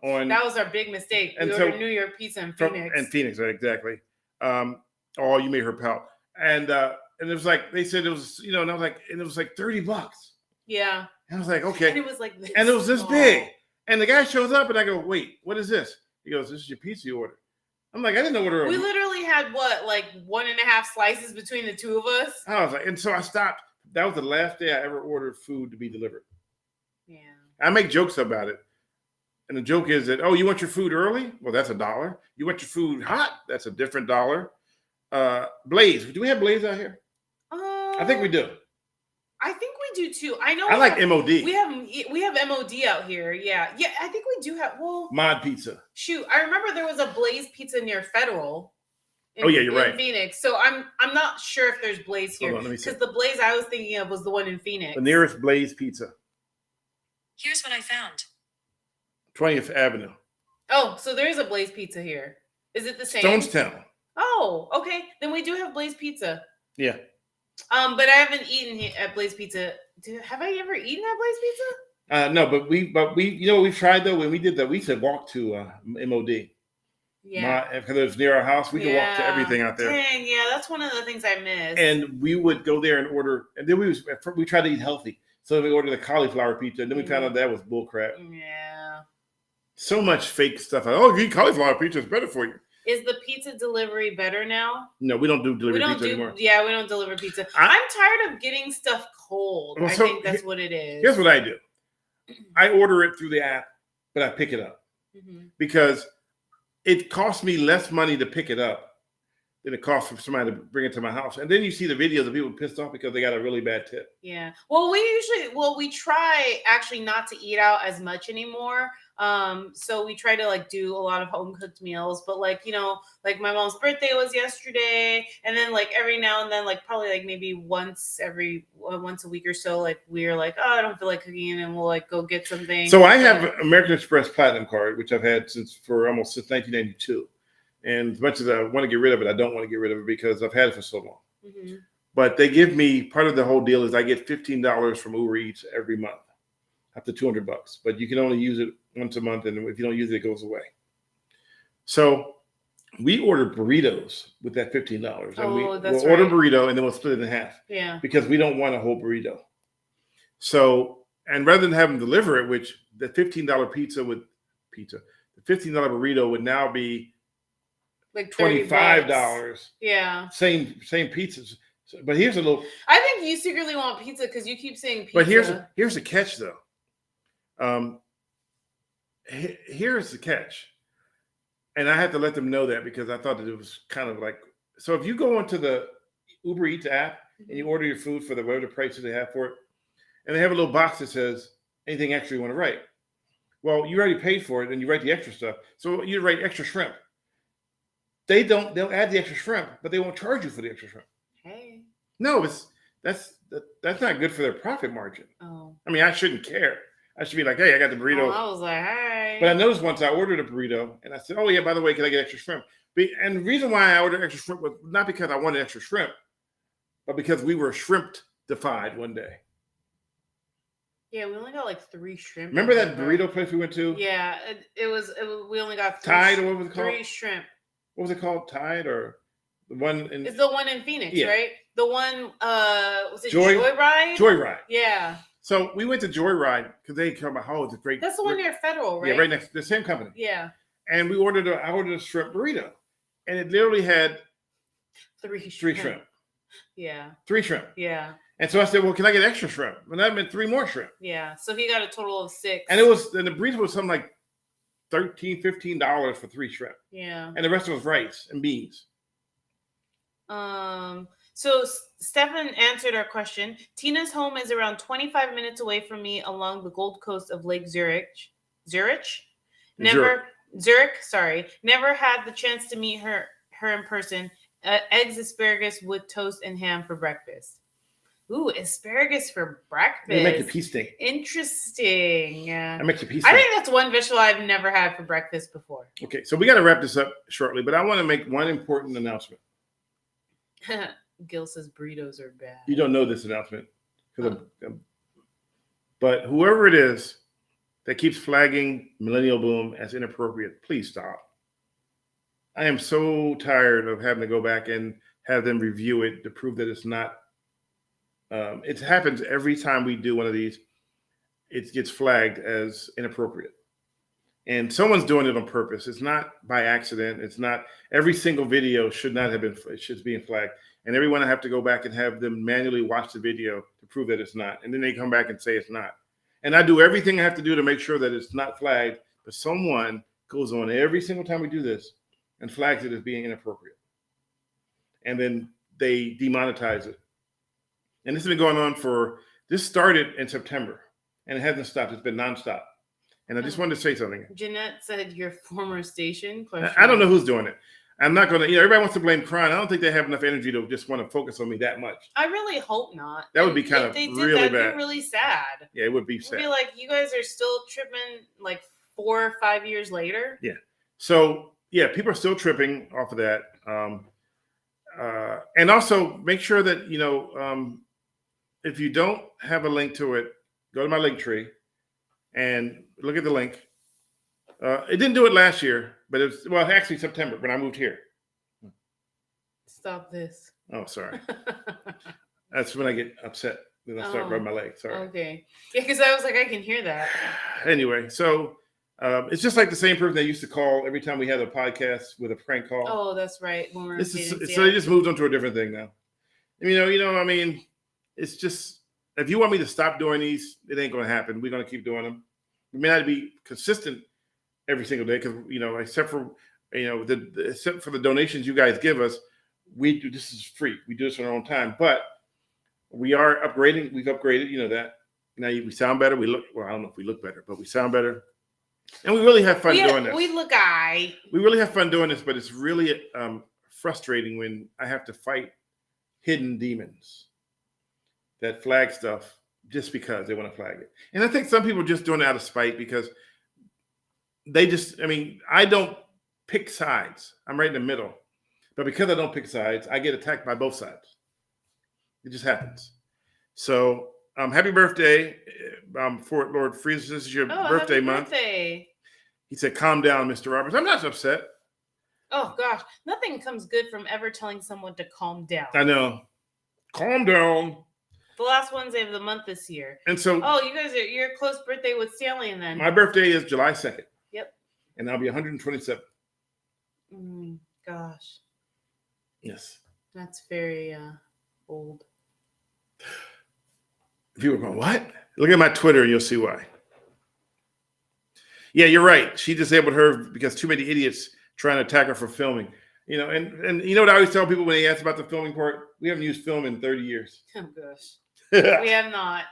That was our big mistake. We ordered New York Pizza in Phoenix. And Phoenix, right, exactly. You made her pal. And it was like they said it was, and I was like, and it was like $30. Yeah. And I was like, okay. And it was like this. And it was this big. And the guy shows up, and I go, wait, what is this? He goes, this is your pizza you ordered. I'm like, I didn't know what it was. We literally had like 1.5 slices between the two of us. I was like, and so I stopped. That was the last day I ever ordered food to be delivered. Yeah. I make jokes about it. And the joke is that, you want your food early? Well, that's $1. You want your food hot? That's a different $1. Blaze. Do we have Blaze out here? I think we do. I think we do too. I know. I like MOD. We have MOD out here. Yeah. Yeah, I think we do have Mod Pizza. Shoot, I remember there was a Blaze Pizza near Federal. You're right. In Phoenix. So I'm not sure if there's Blaze here. Because the Blaze I was thinking of was the one in Phoenix. The nearest Blaze Pizza. Here's what I found. 20th Avenue. Oh, so there is a Blaze Pizza here. Is it the same? Stonestown. Oh, okay. Then we do have Blaze Pizza. Yeah. But I haven't eaten at Blaze Pizza. Have I ever eaten at Blaze Pizza? No, but we, you know, what we tried though when we did that. We said walk to MOD. Yeah. Because it was near our house, we could walk to everything out there. Dang, yeah, that's one of the things I miss. And we would go there and order, and then we tried to eat healthy. So we ordered the cauliflower pizza, and then we found out that was bullcrap. Yeah. So much fake stuff. Like, oh, if you eat cauliflower pizza, it's better for you. Is the pizza delivery better now? No, we don't do delivery pizza anymore. Yeah, we don't deliver pizza. I'm tired of getting stuff cold. I think that's what it is. Here's what I do. I order it through the app, but I pick it up. Because it costs me less money to pick it up than it costs for somebody to bring it to my house. And then you see the videos of people pissed off because they got a really bad tip. Yeah. Well, we try actually not to eat out as much anymore. So we try to like do a lot of home cooked meals, but like, you know, like my mom's birthday was yesterday, and then like every now and then, like probably like maybe once a week or so, like we're like, oh, I don't feel like cooking, and we'll like go get something. So I have American Express Platinum card, which I've had since 1992. And as much as I want to get rid of it, I don't want to get rid of it because I've had it for so long. But they give me, part of the whole deal is I get $15 from Uber Eats every month, up to $200. But you can only use it once a month, and if you don't use it, it goes away. So we order burritos with that $15. And we'll order a burrito, and then we'll split it in half. Yeah. Because we don't want a whole burrito. So, and rather than have them deliver it, which the $15 the $15 burrito would now be like $25. Yeah. Same pizzas. But here's a little. I think you secretly want pizza because you keep saying pizza. But here's the catch, though. Here's the catch, and I have to let them know that because I thought that it was kind of like, so if you go into the Uber Eats app and you order your food for whatever the prices they have for it, and they have a little box that says anything extra you want to write. Well, you already paid for it, and you write the extra stuff. So you write extra shrimp. They'll add the extra shrimp, but they won't charge you for the extra shrimp. Hey. No, that's not good for their profit margin. Oh. I mean, I shouldn't care. I should be like, hey, I got the burrito. Oh, I was like, hey. But I noticed once I ordered a burrito, and I said, oh yeah, by the way, can I get extra shrimp? And the reason why I ordered extra shrimp was not because I wanted extra shrimp, but because we were shrimp-defied one day. Yeah, we only got like 3 shrimp. Remember that burrito place we went to? Yeah, it was we only got 3 Tide, or what was it called? 3 shrimp. What was it called? Tide, or the one in? It's the one in Phoenix, right? The one was it Joyride? Joyride. Yeah. So we went to Joyride because they come about, oh, it's a great. That's the one near Federal, right? Yeah, right next, the same company. Yeah. And I ordered a shrimp burrito, and it literally had 3 shrimp. Yeah. 3 shrimp. Yeah. And so I said, well, can I get extra shrimp? And that meant 3 more shrimp. Yeah. So he got a total of 6. And the burrito was something like $13, $15 for 3 shrimp. Yeah. And the rest was rice and beans. So Stefan answered our question. Tina's home is around 25 minutes away from me along the Gold Coast of Lake Zurich. Never had the chance to meet her in person. Eggs, asparagus with toast and ham for breakfast. Ooh, asparagus for breakfast. It makes your pea steak. Interesting. Yeah. That makes your pea steak. I think that's one vegetable I've never had for breakfast before. Okay, so we got to wrap this up shortly, but I want to make one important announcement. Gil says burritos are bad. You don't know this announcement, but whoever it is that keeps flagging Millennial Boom as inappropriate, please stop. I am so tired of having to go back and have them review it to prove that it's not. It happens every time we do one of these. It gets flagged as inappropriate. And someone's doing it on purpose. It's not by accident. It's not, every single video should not have been, it should be flagged. And everyone I have to go back and have them manually watch the video to prove that it's not. And then they come back and say it's not. And I do everything I have to do to make sure that it's not flagged. But someone goes on every single time we do this and flags it as being inappropriate. And then they demonetize it. And this has been going on this started in September. And it hasn't stopped. It's been nonstop. And I just wanted to say something. Jeanette said your former station? I don't know who's doing it. I'm not going to, everybody wants to blame Kron. I don't think they have enough energy to just want to focus on me that much. I really hope not. That would be kind of really bad. That'd be really sad. Yeah, it would be sad. It'd be like, you guys are still tripping like 4 or 5 years later. Yeah. So yeah, people are still tripping off of that. And also make sure that, if you don't have a link to it, go to my link tree and look at the link. It didn't do it last year, but actually September when I moved here. Stop this. Oh, sorry. That's when I get upset. Then I start rubbing my leg. Sorry. Okay. Yeah, because I was like, I can hear that. Anyway, so it's just like the same person they used to call every time we had a podcast with a prank call. Oh, that's right. When we're So they just moved on to a different thing now. I mean, it's just, if you want me to stop doing these, it ain't going to happen. We're going to keep doing them. We may not be consistent every single day because, except for the donations you guys give us, this is free. We do this on our own time, but we are upgrading. We've upgraded, that. Now we sound better. I don't know if we look better, but we sound better. And we really have fun doing this. We look aight. We really have fun doing this, but it's really frustrating when I have to fight hidden demons that flag stuff just because they want to flag it. And I think some people are just doing it out of spite because I don't pick sides. I'm right in the middle. But because I don't pick sides, I get attacked by both sides. It just happens. So happy birthday, Fort Lord Freeze. This is your birthday month. Birthday. He said, calm down, Mr. Roberts. I'm not upset. Oh, gosh. Nothing comes good from ever telling someone to calm down. I know. Calm down. The last Wednesday of the month this year. And so. Oh, you guys your close birthday with Stanley and then. My birthday is July 2nd. Yep. And I'll be 127. Gosh. Yes. That's very old. People are going, what? Look at my Twitter, you'll see why. Yeah, you're right. She disabled her because too many idiots trying to attack her for filming. And you know what I always tell people when they ask about the filming part? We haven't used film in 30 years. Oh, gosh. We have not.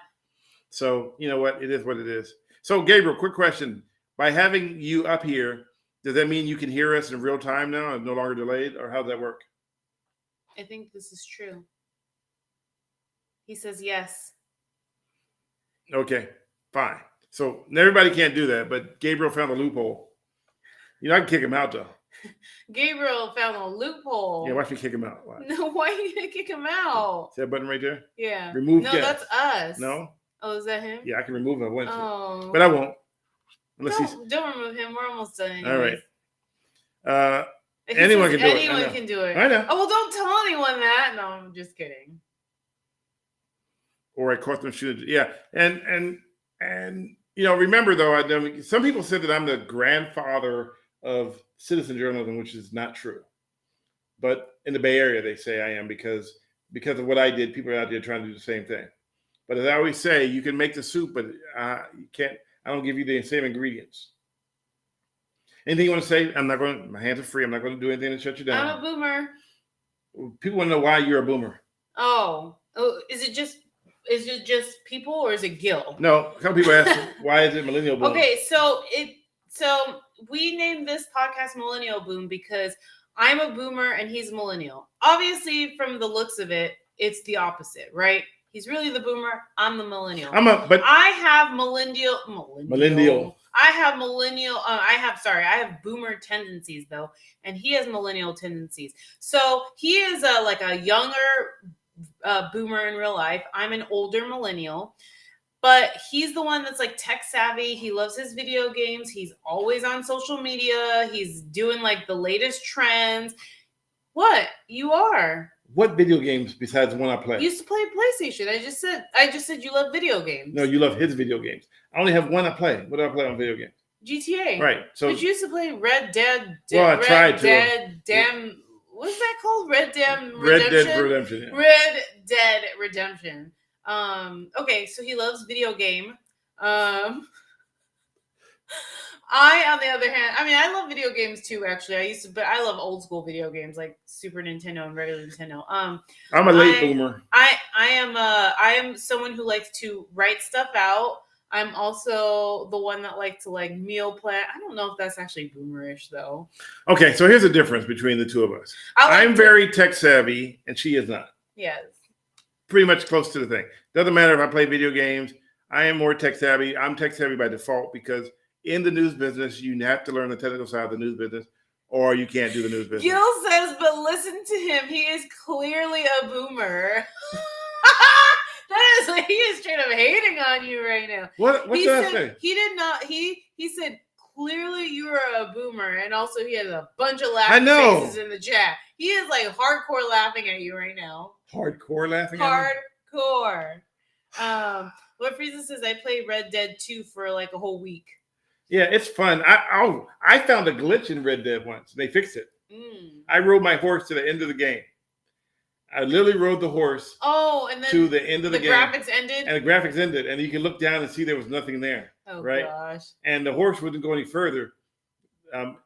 So, you know what? It is what it is. So, Gabriel, quick question. By having you up here, does that mean you can hear us in real time now and no longer delayed? Or how does that work? I think this is true. He says yes. Okay, fine. So everybody can't do that, but Gabriel found a loophole. I can kick him out, though. Gabriel found a loophole. Yeah, watch me kick him out. Watch. No, why are you going to kick him out? See that button right there? Yeah. Remove No, guest. that's us. No? Oh, is that him? Yeah, I can remove him if I want to. Oh. But I won't. Don't remove him. We're almost done anyways. All right. Anyone can do it. Anyone can do it. I know. Oh, well, don't tell anyone that. No, I'm just kidding. Or I caught them shooting. Yeah. And remember, though, some people said that I'm the grandfather of citizen journalism, which is not true. But in the Bay Area, they say I am because of what I did. People are out there trying to do the same thing. But as I always say, you can make the soup, but you can't. I don't give you the same ingredients. Anything you want to say? My hands are free. I'm not going to do anything to shut you down. I'm a boomer. People want to know why you're a boomer. Oh, is it just people or is it Gil? No, some people ask why is it Millennial Boom? Okay, so we named this podcast Millennial Boom because I'm a boomer and he's a millennial. Obviously, from the looks of it, it's the opposite, right? He's really the boomer. I'm the millennial. I have millennial. I have boomer tendencies though, and he has millennial tendencies. So he is like a younger boomer in real life. I'm an older millennial, but he's the one that's like tech savvy. He loves his video games. He's always on social media. He's doing like the latest trends. What? You are? What video games besides the one I play? You used to play PlayStation. I just said you love video games. No, you love his video games. I only have one I play. What do I play on video games? GTA. Right. So but you used to play Red Dead. Well, I tried to. What's that called? Red Dead Redemption. Yeah. Red Dead Redemption. Okay, so he loves video game. I, on the other hand, I love video games too, actually. But I love old school video games like Super Nintendo and regular Nintendo. I'm a late boomer. I am someone who likes to write stuff out. I'm also the one that likes to meal plan. I don't know if that's actually boomerish though. Okay, so here's the difference between the two of us. I'm very tech savvy and she is not. Yes. Pretty much close to the thing. Doesn't matter if I play video games. I am more tech savvy. I'm tech savvy by default because in the news business, you have to learn the technical side of the news business, or you can't do the news business. Gil says, but listen to him. He is clearly a boomer. He is straight up hating on you right now. What did I say? He did not. He said, clearly you are a boomer. And also he has a bunch of laughing faces in the chat. He is like hardcore laughing at you right now. Hardcore laughing at me? Hardcore. What Frieza says, I played Red Dead 2 for like a whole week. Yeah, it's fun. I found a glitch in Red Dead once. They fixed it. I rode my horse to the end of the game. I literally rode the horse and then to the end of the game. The graphics ended? And the graphics ended. And you can look down and see there was nothing there. Oh, right? Gosh. And the horse wouldn't go any further. But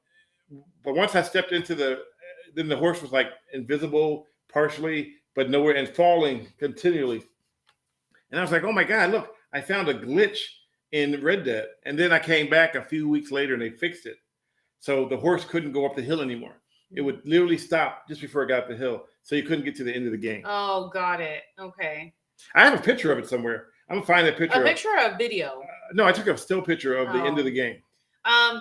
once I stepped into then the horse was like invisible partially, but nowhere, and falling continually. And I was like, oh my God, look, I found a glitch in Red Dead. And then I came back a few weeks later and they fixed it. So the horse couldn't go up the hill anymore. It would literally stop just before it got up the hill. So you couldn't get to the end of the game. Oh, got it. Okay. I have a picture of it somewhere. I'm going to find that picture. A picture or a video? No, I took a still picture of the end of the game.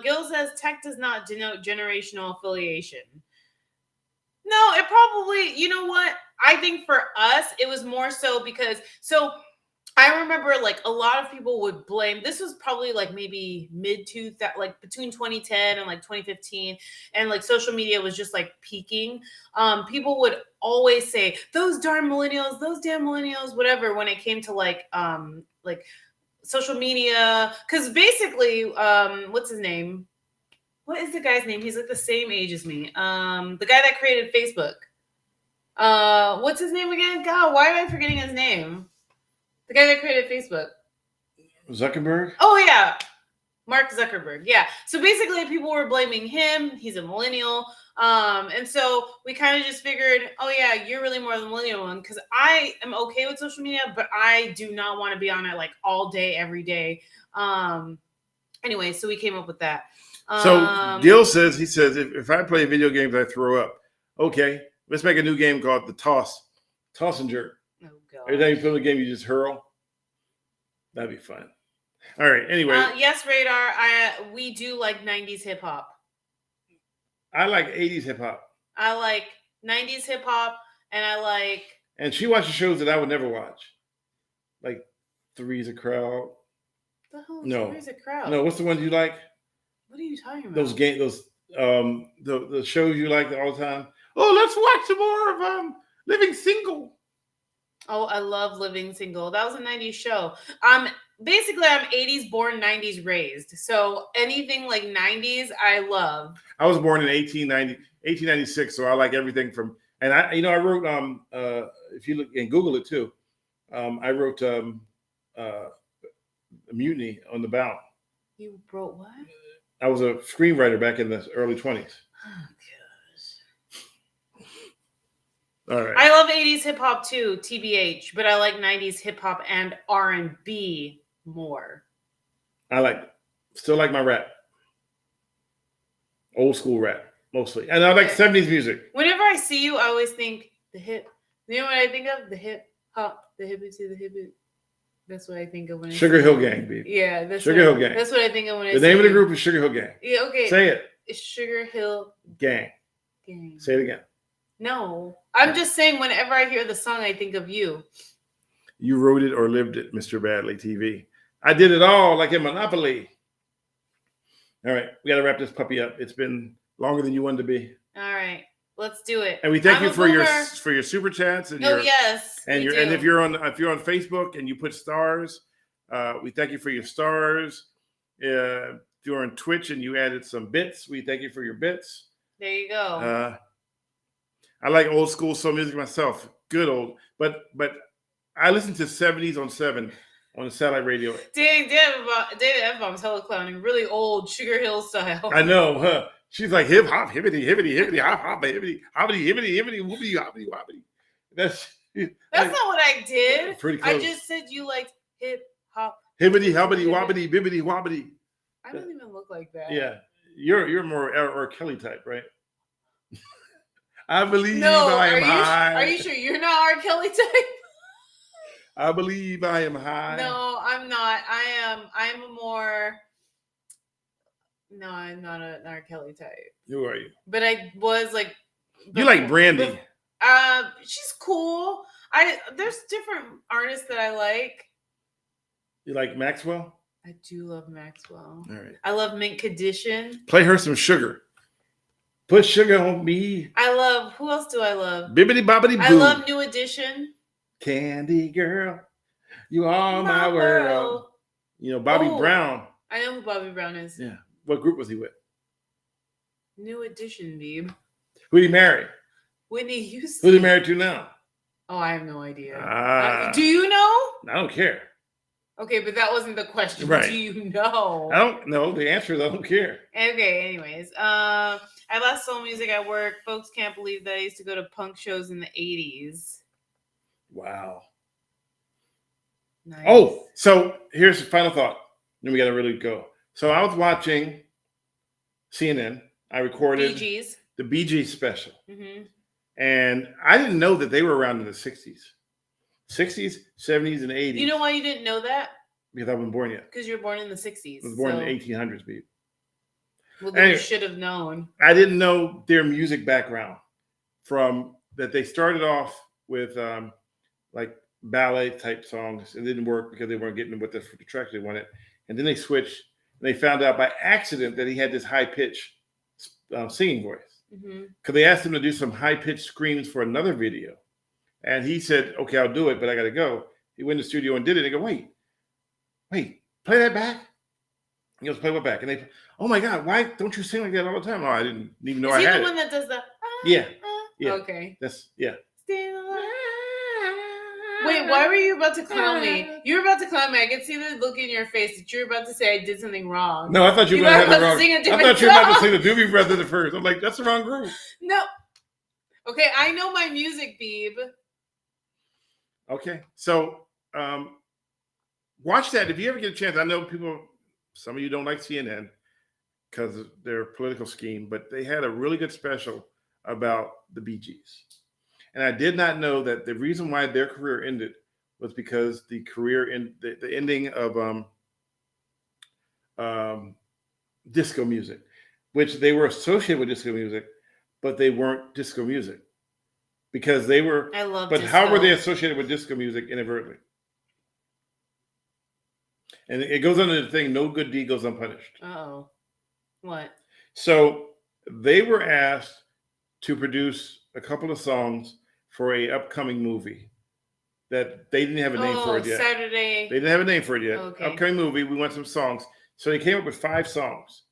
Gil says tech does not denote generational affiliation. No, it probably, you know what? I think for us, it was more so because, I remember like a lot of people would blame, this was probably like maybe like between 2010 and like 2015, and like social media was just like peaking. People would always say, those damn millennials, whatever, when it came to like social media. Because basically, what's his name? What is the guy's name? He's like the same age as me. The guy that created Facebook. What's his name again? God, why am I forgetting his name? The guy that created Facebook. Zuckerberg? Oh, yeah. Mark Zuckerberg. Yeah. So basically people were blaming him. He's a millennial. And so we kind of just figured, oh yeah, you're really more the millennial one. Cause I am okay with social media, but I do not want to be on it like all day, every day. Anyway, so we came up with that. So Gil says, if I play video games, I throw up. Okay. Let's make a new game called the Toss and Jerk. Oh, God. Every time you play the game, you just hurl. That'd be fun. All right. Anyway. Yes, Radar. We do like 90s hip hop. I like 80s hip hop. I like 90s hip hop, and I like. And she watches shows that I would never watch, like Three's a Crowd. The hell? No, Three's a Crowd. No, what's the ones you like? What are you talking about? Those the shows you like all the time. Oh, let's watch some more of Living Single. Oh, I love Living Single. That was a 90s show. Basically, I'm 80s born, 90s raised. So anything like 90s, I love. I was born in 1896, so I like everything from. And I wrote if you look and Google it too, I wrote Mutiny on the Bound. You wrote what? I was a screenwriter back in the early 20s. Oh, All right. I love 80s hip hop too, TBH, but I like 90s hip hop and R&B more. I still like my rap. Old school rap, mostly. And I like 70s music. Whenever I see you, I always think the hip. You know what I think of? The hip hop, the hippie to the hippie. That's what I think of when Sugar Hill Gang, baby. Yeah, that's Sugar Hill Gang. That's what I think of when I The name of the group is Sugar Hill Gang. Yeah, okay. Say it. It's Sugar Hill Gang. Say it again. No. I'm just saying whenever I hear the song, I think of you. You wrote it or lived it, Mr. Badley TV. I did it all like in Monopoly. All right. We got to wrap this puppy up. It's been longer than you wanted to be. All right. Let's do it. And we thank you for your super chats and yes. And if you're on Facebook and you put stars, we thank you for your stars. If you're on Twitch and you added some bits, we thank you for your bits. There you go. I like old school soul music myself. Good old, but I listen to 70s on 7 on the satellite radio. David F-bomb's hella clowning, really old Sugar Hill style. I know, huh? She's like hip hop, hippity, hippity, hippity, hop, hop, hippity, hoppity, hippity, hippity, whoopity, hoppity, woppity. That's like, not what I did. Pretty close. I just said you liked hip hop. Hippity, hoppity, woppity, bibbity, wobbity. I don't even look like that. Yeah, you're more R. Kelly type, right? I believe I am high. Are you sure you're not R. Kelly type? I believe I am high. No, I'm not. I'm more. No, I'm not an R. Kelly type. Who are you? But I was like. You like Brandy. She's cool. There's different artists that I like. You like Maxwell? I do love Maxwell. All right. I love Mint Condition. Play her some Sugar. Put sugar on me. I love. Who else do I love? Bibbidi bobbidi boo. I love New Edition. Candy girl, you are my world. You know Bobby Brown. I know who Bobby Brown is. Yeah. What group was he with? New Edition, babe. Who did he marry? Whitney Houston. Who's he married to now? Oh, I have no idea. Do you know? I don't care. Okay, but that wasn't the question. Right. Do you know? I don't know. The answer is I don't care. Okay, anyways. I love soul music at work. Folks can't believe that I used to go to punk shows in the 80s. Wow. Nice. Oh, so here's the final thought. Then we got to really go. So I was watching CNN. I recorded the Bee Gees special. Mm-hmm. And I didn't know that they were around in the 60s. 60s, 70s, and 80s. You know why you didn't know that? Because I wasn't born yet. Because you were born in the 60s. I was born in the 1800s, babe. Well, then you should have known. I didn't know their music background from that. They started off with like ballet type songs. It didn't work because they weren't getting what the track they wanted. And then they switched and they found out by accident that he had this high pitch singing voice. Because they asked him to do some high pitched screams for another video. And he said, okay, I'll do it, but I got to go. He went to the studio and did it. They go, wait, play that back. He goes, play what back? And they, oh my God, why don't you sing like that all the time? Oh, I didn't even know I had it. Is he the one that does the? Yeah. Okay. Yeah. Wait, why were you about to clown me? You were about to clown me. I could see the look in your face that you were about to say I did something wrong. No, I thought you were going to have the wrong. I thought you were about to sing the Doobie Brothers at first. I'm like, that's the wrong group. No. Okay, I know my music, Beeb. Okay, so watch that if you ever get a chance. I know some of you don't like CNN because of their political scheme, but they had a really good special about the Bee Gees. And I did not know that the reason why their career ended was because the ending of disco music, which they were associated with disco music, but they weren't disco music. Because they were, but disco. How were they associated with disco music inadvertently? And it goes under the thing, no good deed goes unpunished. Uh-oh. What? So they were asked to produce a couple of songs for a upcoming movie that they didn't have a name for it yet. Saturday. They didn't have a name for it yet. Okay. Upcoming movie, we want some songs. So they came up with 5 songs.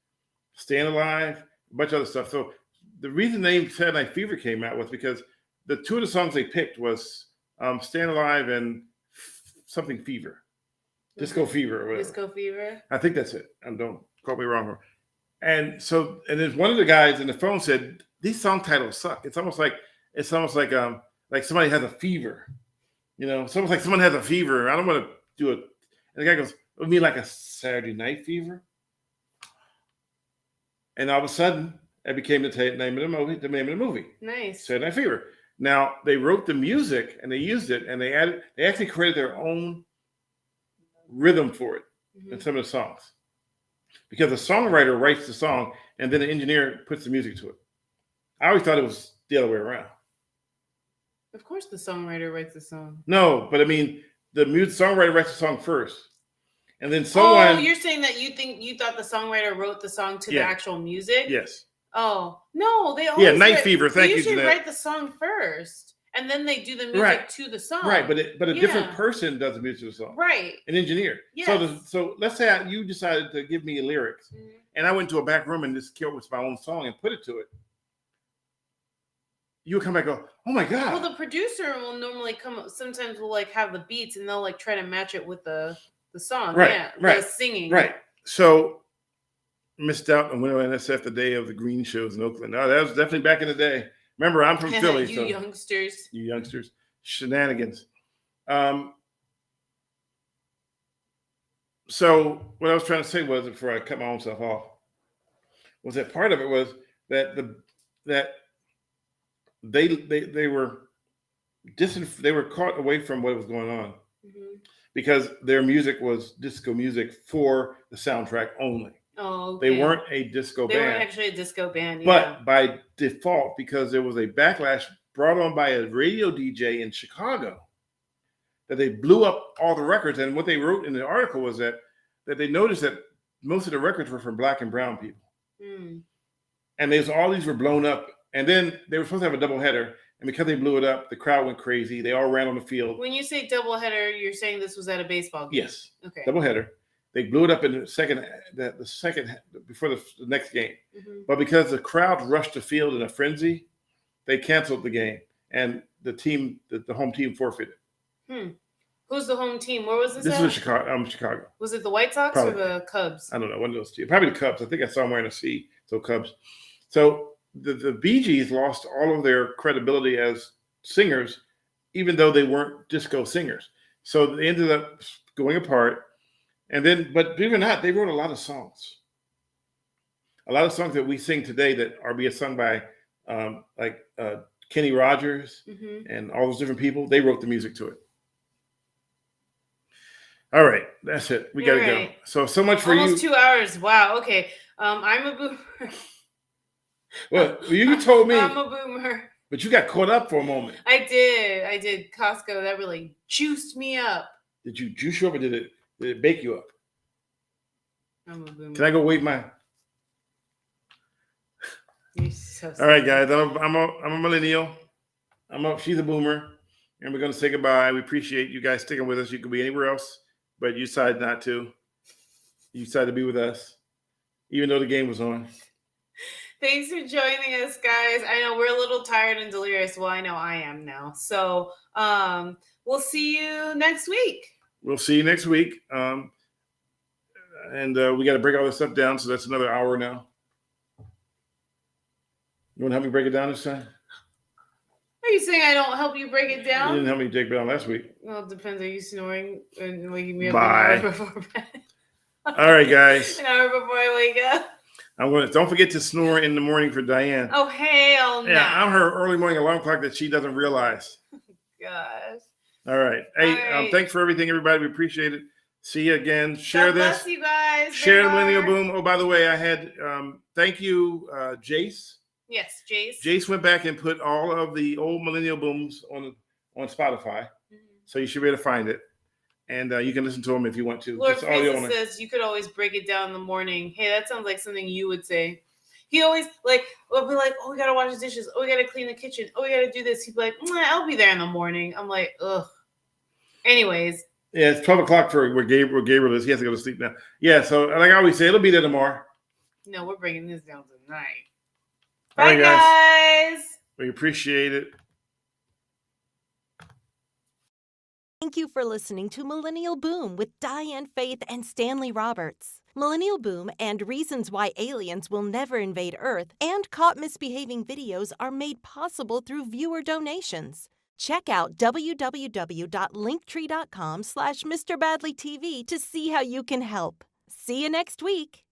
Staying Alive, a bunch of other stuff. So the reason the name Saturday Night Fever came out was because the 2 of the songs they picked was Staying Alive and something Fever. Disco Fever or whatever. Disco Fever? I think that's it. And don't quote me wrong. And so, and then one of the guys in the phone said, these song titles suck. It's almost like somebody has a fever. You know, it's almost like someone has a fever. I don't want to do it. And the guy goes, it would be like a Saturday Night Fever. And all of a sudden, it became the name of the movie. Nice. Saturday Night Fever. Now, they wrote the music and they used it and they actually created their own rhythm for it in some of the songs. Because the songwriter writes the song and then the engineer puts the music to it. I always thought it was the other way around. Of course the songwriter writes the song. No, but I mean, the songwriter writes the song first. And then someone... Oh, you're saying that you thought the songwriter wrote the song to the actual music? Yes. Oh, no, they always Night Fever, thank you. They usually write the song first, and then they do the music to the song. Right, but a different person does the music to the song. Right. An engineer. Yes. So let's say you decided to give me lyrics, and I went to a back room and just came up with my own song and put it to it. You would come back and go, oh my God. Well, the producer will normally sometimes will have the beats, and they'll try to match it with the song. Right, the singing. Right. So... missed out on winter NSF the day of the green shows in Oakland. No, that was definitely back in the day. Remember, I'm from Philly. You youngsters. Shenanigans. So what I was trying to say was, before I cut my own self off, was that part of it was that they were caught away from what was going on because their music was disco music for the soundtrack only. Oh, okay. They weren't a disco They band. weren't actually a disco band, But by default, because there was a backlash brought on by a radio DJ in Chicago, that they blew up all the records. And what they wrote in the article was that they noticed that most of the records were from black and brown people. And all these were blown up. And then they were supposed to have a doubleheader. And because they blew it up, the crowd went crazy. They all ran on the field. When you say doubleheader, you're saying this was at a baseball game? Yes. Okay. Doubleheader. They blew it up in the second before the next game. But because the crowd rushed the field in a frenzy, they canceled the game. And the home team forfeited. Who's the home team? Where was this This at? was Chicago. Was it the White Sox or the Cubs? I don't know. One of those two. Probably the Cubs. I think I saw them wearing a C. So Cubs. So the Bee Gees lost all of their credibility as singers, even though they weren't disco singers. So they ended up going apart. And then, but believe it or not, they wrote a lot of songs. A lot of songs that we sing today that are being sung by Kenny Rogers and all those different people. They wrote the music to it. All right, that's it. We got to go. So much for Almost you. 2 hours. Wow. Okay. I'm a boomer. Well, you told me. I'm a boomer. But you got caught up for a moment. I did. Costco. That really juiced me up. Did you juice you up or did it bake you up? I'm a boomer. Can I go wave my? You're so All right, guys. I'm a millennial. She's a boomer, and we're gonna say goodbye. We appreciate you guys sticking with us. You could be anywhere else, but you decided not to. You decided to be with us, even though the game was on. Thanks for joining us, guys. I know we're a little tired and delirious. Well, I know I am now. So we'll see you next week. We'll see you next week. And we got to break all this stuff down. So that's another hour now. You want to help me break it down this time? Are you saying I don't help you break it down? You didn't help me break it down last week. Well, it depends. Are you snoring and waking me up Bye. an hour before bed? All right, guys. An hour before I wake up. Don't forget to snore in the morning for Diane. Oh, hell no. Yeah, I'm her early morning alarm clock that she doesn't realize. Gosh. All right. Hey, All right. Thanks for everything, everybody. We appreciate it. See you again. Share God this. bless you guys. Share the Millennial Boom. Oh, by the way, I had thank you, Jace. Yes, Jace. Jace went back and put all of the old Millennial Booms on Spotify, so you should be able to find it, and you can listen to them if you want to. Lord Just audio Francis only. says you could always break it down in the morning. Hey, that sounds like something you would say. He always will be like, oh, we gotta wash the dishes. Oh, we gotta clean the kitchen. Oh, we gotta do this. He'd be like, I'll be there in the morning. I'm like, ugh. Anyways. Yeah, it's 12 o'clock for where Gabriel is. He has to go to sleep now. Yeah, so like I always say, it'll be there tomorrow. No, we're breaking this down tonight. All Bye, right, guys. We appreciate it. Thank you for listening to Millennial Boom with Diane Faith and Stanley Roberts. Millennial Boom and Reasons Why Aliens Will Never Invade Earth and Caught Misbehaving videos are made possible through viewer donations. Check out www.linktree.com/MrBadleyTV to see how you can help. See you next week.